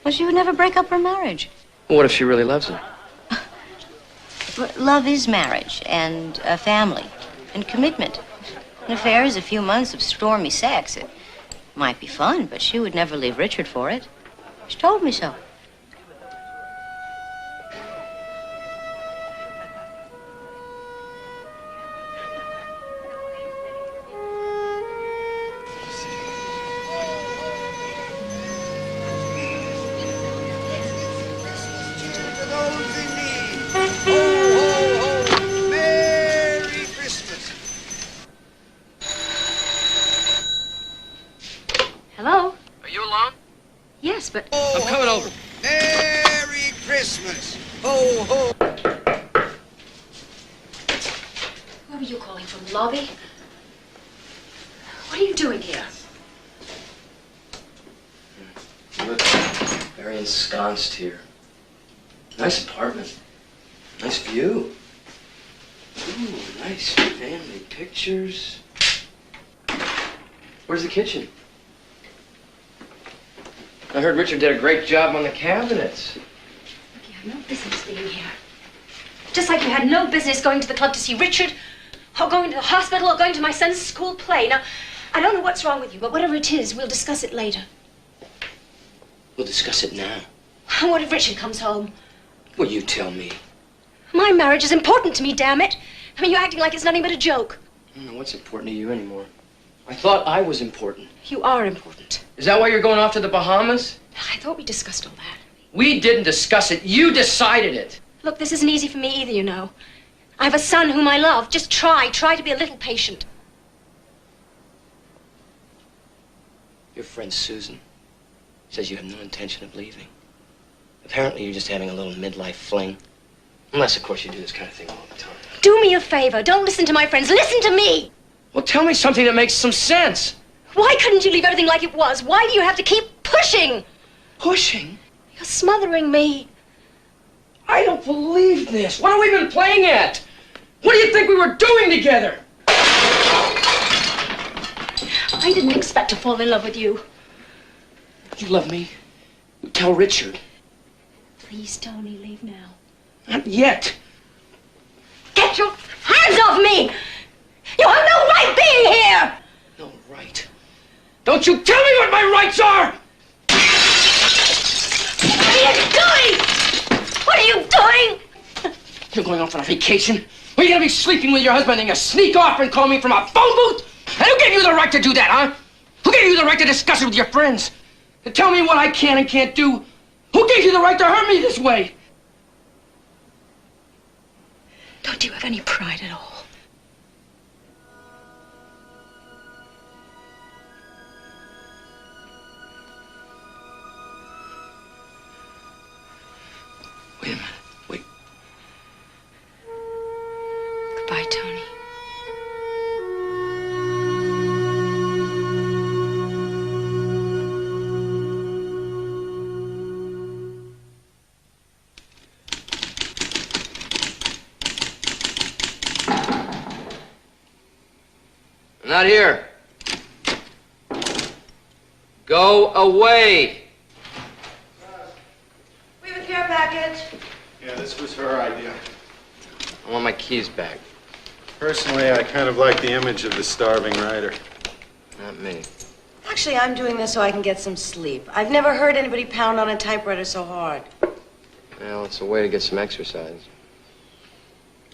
[SPEAKER 13] Well, she would never break up her marriage.
[SPEAKER 3] Well, what if she really loves him?
[SPEAKER 13] But love is marriage and a family and commitment. An affair is a few months of stormy sex. It might be fun, but she would never leave Richard for it. She told me so.
[SPEAKER 9] Hello?
[SPEAKER 1] Are you alone?
[SPEAKER 9] Yes, but...
[SPEAKER 1] I'm coming over.
[SPEAKER 18] Merry Christmas! Ho, ho!
[SPEAKER 9] Where were you calling from, the lobby? What are you doing here?
[SPEAKER 3] Look, very ensconced here. Nice apartment. Nice view. Ooh, nice Nice family pictures. Where's the kitchen? I heard Richard did a great job on the cabinets.
[SPEAKER 9] You have no business being here. Just like you had no business going to the club to see Richard, or going to the hospital, or going to my son's school play. Now, I don't know what's wrong with you, but whatever it is, we'll discuss it later.
[SPEAKER 3] We'll discuss it now.
[SPEAKER 9] What if Richard comes home?
[SPEAKER 3] Well, you tell me.
[SPEAKER 9] My marriage is important to me, damn it. I mean, you're acting like it's nothing but a joke.
[SPEAKER 3] I don't know what's important to you anymore. I thought I was important.
[SPEAKER 9] You are important.
[SPEAKER 3] Is that why you're going off to the Bahamas?
[SPEAKER 9] I thought we discussed all that.
[SPEAKER 3] We didn't discuss it. You decided it.
[SPEAKER 9] Look, this isn't easy for me either, you know. I have a son whom I love. Just try to be a little patient.
[SPEAKER 3] Your friend Susan says you have no intention of leaving. Apparently you're just having a little midlife fling. Unless, of course, you do this kind of thing all the time.
[SPEAKER 9] Do me a favor. Don't listen to my friends. Listen to me.
[SPEAKER 3] Well, tell me something that makes some sense.
[SPEAKER 9] Why couldn't you leave everything like it was? Why do you have to keep pushing?
[SPEAKER 3] Pushing?
[SPEAKER 9] You're smothering me.
[SPEAKER 3] I don't believe this. What have we been playing at? What do you think we were doing together?
[SPEAKER 9] I didn't expect to fall in love with you.
[SPEAKER 3] You love me? You tell Richard.
[SPEAKER 9] Please, Tony, leave now.
[SPEAKER 3] Not yet.
[SPEAKER 9] Get your hands off me! You have no right being here!
[SPEAKER 3] No right. Don't you tell me what my rights are!
[SPEAKER 9] What are you doing? What are you doing?
[SPEAKER 3] You're going off on a vacation? Are you gonna be sleeping with your husband and you sneak off and call me from a phone booth? And who gave you the right to do that, huh? Who gave you the right to discuss it with your friends? To tell me what I can and can't do? Who gave you the right to hurt me this way?
[SPEAKER 9] Don't you have any pride at all?
[SPEAKER 3] Wait a minute. Wait.
[SPEAKER 9] Goodbye, Tony.
[SPEAKER 3] Not here. Go away.
[SPEAKER 14] We have a care package.
[SPEAKER 16] Yeah, this was her idea.
[SPEAKER 3] I want my keys back.
[SPEAKER 16] Personally, I kind of like the image of the starving writer.
[SPEAKER 3] Not me.
[SPEAKER 14] Actually, I'm doing this so I can get some sleep. I've never heard anybody pound on a typewriter so hard.
[SPEAKER 3] Well, it's a way to get some exercise.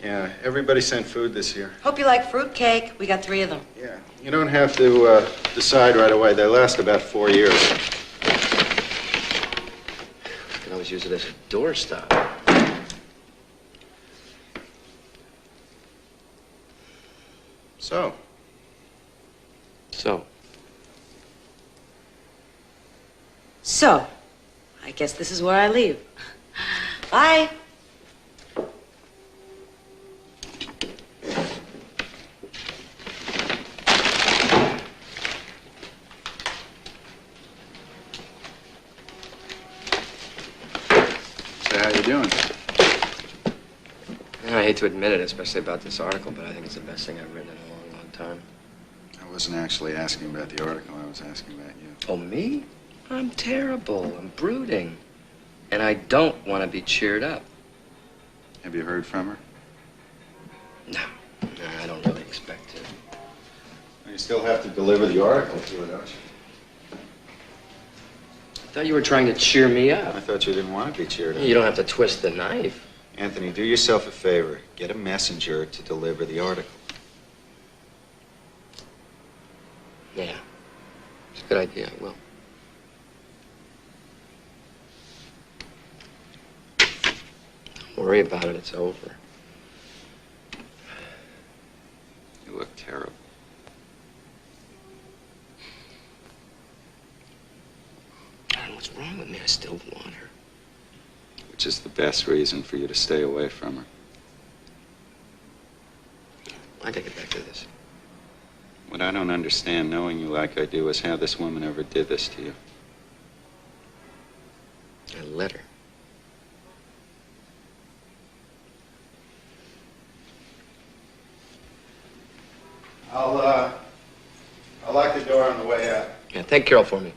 [SPEAKER 16] Yeah, everybody sent food this year.
[SPEAKER 14] Hope you like fruit cake. We got 3 of them.
[SPEAKER 16] Yeah, you don't have to decide right away. They last about 4 years.
[SPEAKER 3] I can always use it as a doorstop.
[SPEAKER 16] So?
[SPEAKER 14] So, I guess this is where I leave. Bye.
[SPEAKER 16] So how you doing?
[SPEAKER 3] I hate to admit it, especially about this article, but I think it's the best thing I've written in a long, long time.
[SPEAKER 16] I wasn't actually asking about the article. I was asking about you.
[SPEAKER 3] Oh, me? I'm terrible. I'm brooding. And I don't want to be cheered up.
[SPEAKER 16] Have you heard from her?
[SPEAKER 3] No, I don't really expect to.
[SPEAKER 16] Well, you still have to deliver the article to her, don't you?
[SPEAKER 3] I thought you were trying to cheer me up.
[SPEAKER 16] I thought you didn't want to be cheered up.
[SPEAKER 3] You don't have to twist the knife.
[SPEAKER 16] Anthony, do yourself a favor. Get a messenger to deliver the article.
[SPEAKER 3] Yeah, it's a good idea. I will. Don't worry about it. It's over.
[SPEAKER 16] You look terrible.
[SPEAKER 3] I don't know what's wrong with me. I still want her.
[SPEAKER 16] Which is the best reason for you to stay away from her.
[SPEAKER 3] I take it back to this.
[SPEAKER 16] What I don't understand, knowing you like I do, is how this woman ever did this to you.
[SPEAKER 3] I let her.
[SPEAKER 16] I'll lock the door on the way out.
[SPEAKER 3] Yeah, thank Carol for me.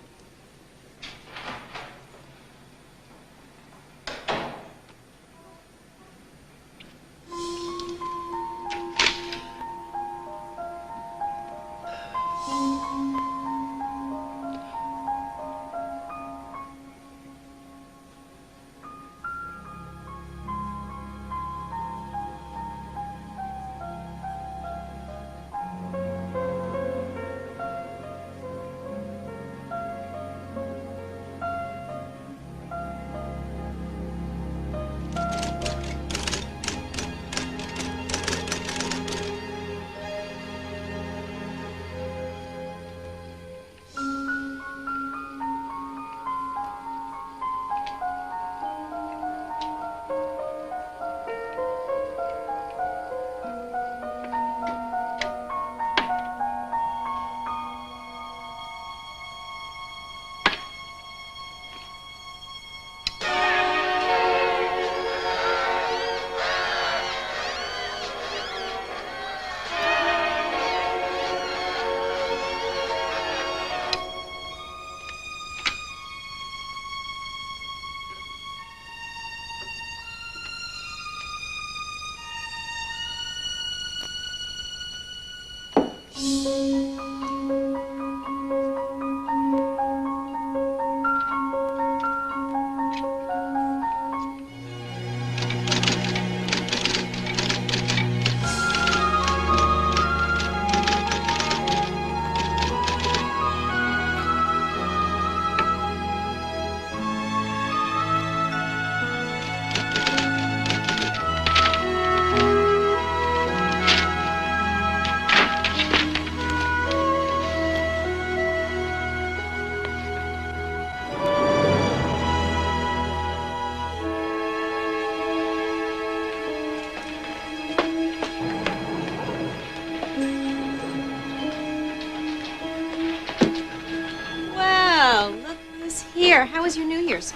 [SPEAKER 9] How was your New Year's?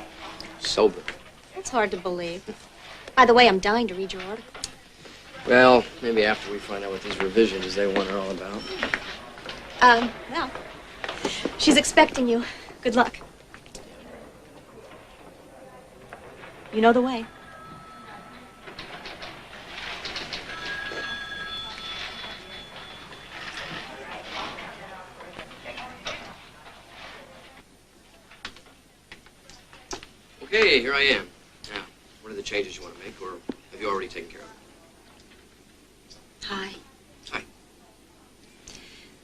[SPEAKER 3] Sober.
[SPEAKER 9] It's hard to believe. By the way, I'm dying to read your article.
[SPEAKER 3] Well, maybe after we find out what these revisions they want are all about.
[SPEAKER 9] Well, she's expecting you. Good luck. You know the way.
[SPEAKER 3] Okay, here I am. Now, what are the changes you want to make, or have you already taken care of it?
[SPEAKER 9] Hi.
[SPEAKER 3] Hi.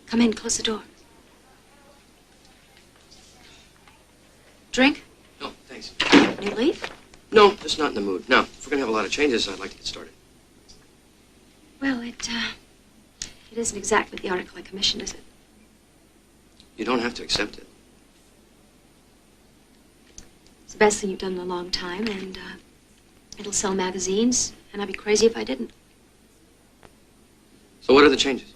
[SPEAKER 9] Come in, close the door. Drink?
[SPEAKER 3] No, thanks.
[SPEAKER 9] You leave?
[SPEAKER 3] No, just not in the mood. Now, if we're going to have a lot of changes, I'd like to get started.
[SPEAKER 9] Well, it isn't exactly the article I commissioned, is it?
[SPEAKER 3] You don't have to accept it.
[SPEAKER 9] It's the best thing you've done in a long time, and it'll sell magazines, and I'd be crazy if I didn't.
[SPEAKER 3] So what are the changes?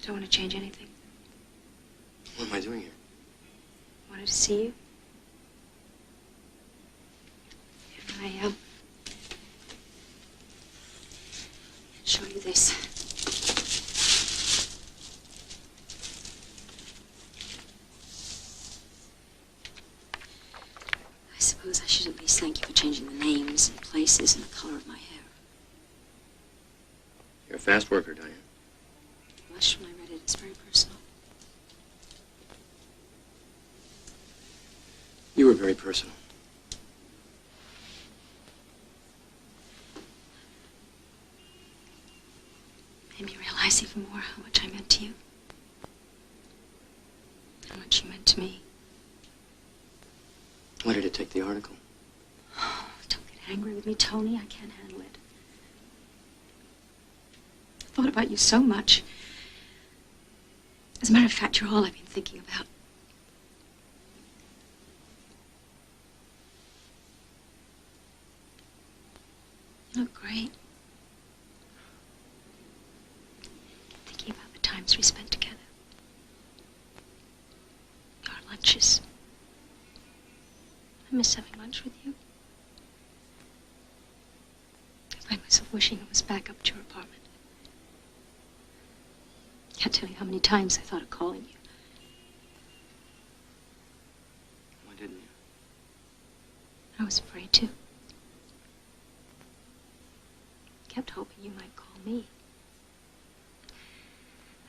[SPEAKER 9] I don't want to change anything.
[SPEAKER 3] What am I doing here?
[SPEAKER 9] I wanted to see you. And I show you this. I suppose I should at least thank you for changing the names and places and the color of my hair.
[SPEAKER 3] You're a fast worker, Diane.
[SPEAKER 9] I blushed when I read it. It's very personal.
[SPEAKER 3] You were very personal.
[SPEAKER 9] Made me realize even more how much I meant to you. How much you meant to me.
[SPEAKER 3] Why did it take the article?
[SPEAKER 9] Oh, don't get angry with me, Tony. I can't handle it. I thought about you so much. As a matter of fact, you're all I've been thinking about. You look great. Thinking about the times we spent together. Our lunches. I miss having lunch with you. I find myself wishing I was back up at your apartment. can't tell you how many times I thought of calling you.
[SPEAKER 1] Why didn't you?
[SPEAKER 9] I was afraid to. Kept hoping you might call me.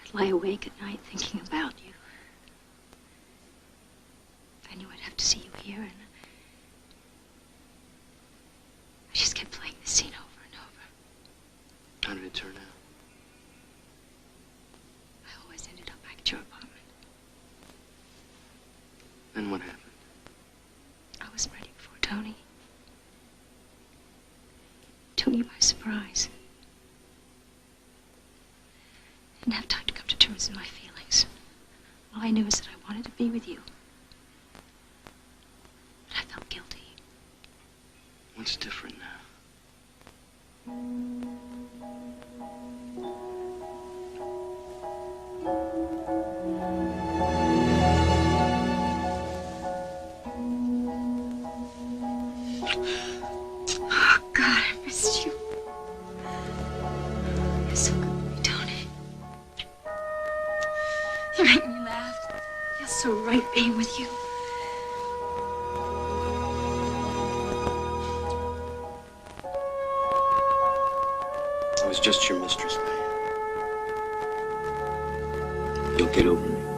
[SPEAKER 9] I'd lie awake at night thinking about you. I knew I'd have to see you here, and I just kept playing the scene over and over.
[SPEAKER 1] How did it turn out?
[SPEAKER 9] I always ended up back at your apartment.
[SPEAKER 1] Then what happened?
[SPEAKER 9] I was ready before Tony. Took me by surprise. Didn't have time to come to terms with my feelings. All I knew is that I wanted to be with you. But I felt guilty.
[SPEAKER 1] What's different now?
[SPEAKER 9] Oh, God, I missed you. You're so good with me, Tony. You make me laugh. It feels so right being with you.
[SPEAKER 1] I was just your mistress, Diane. You'll get over me.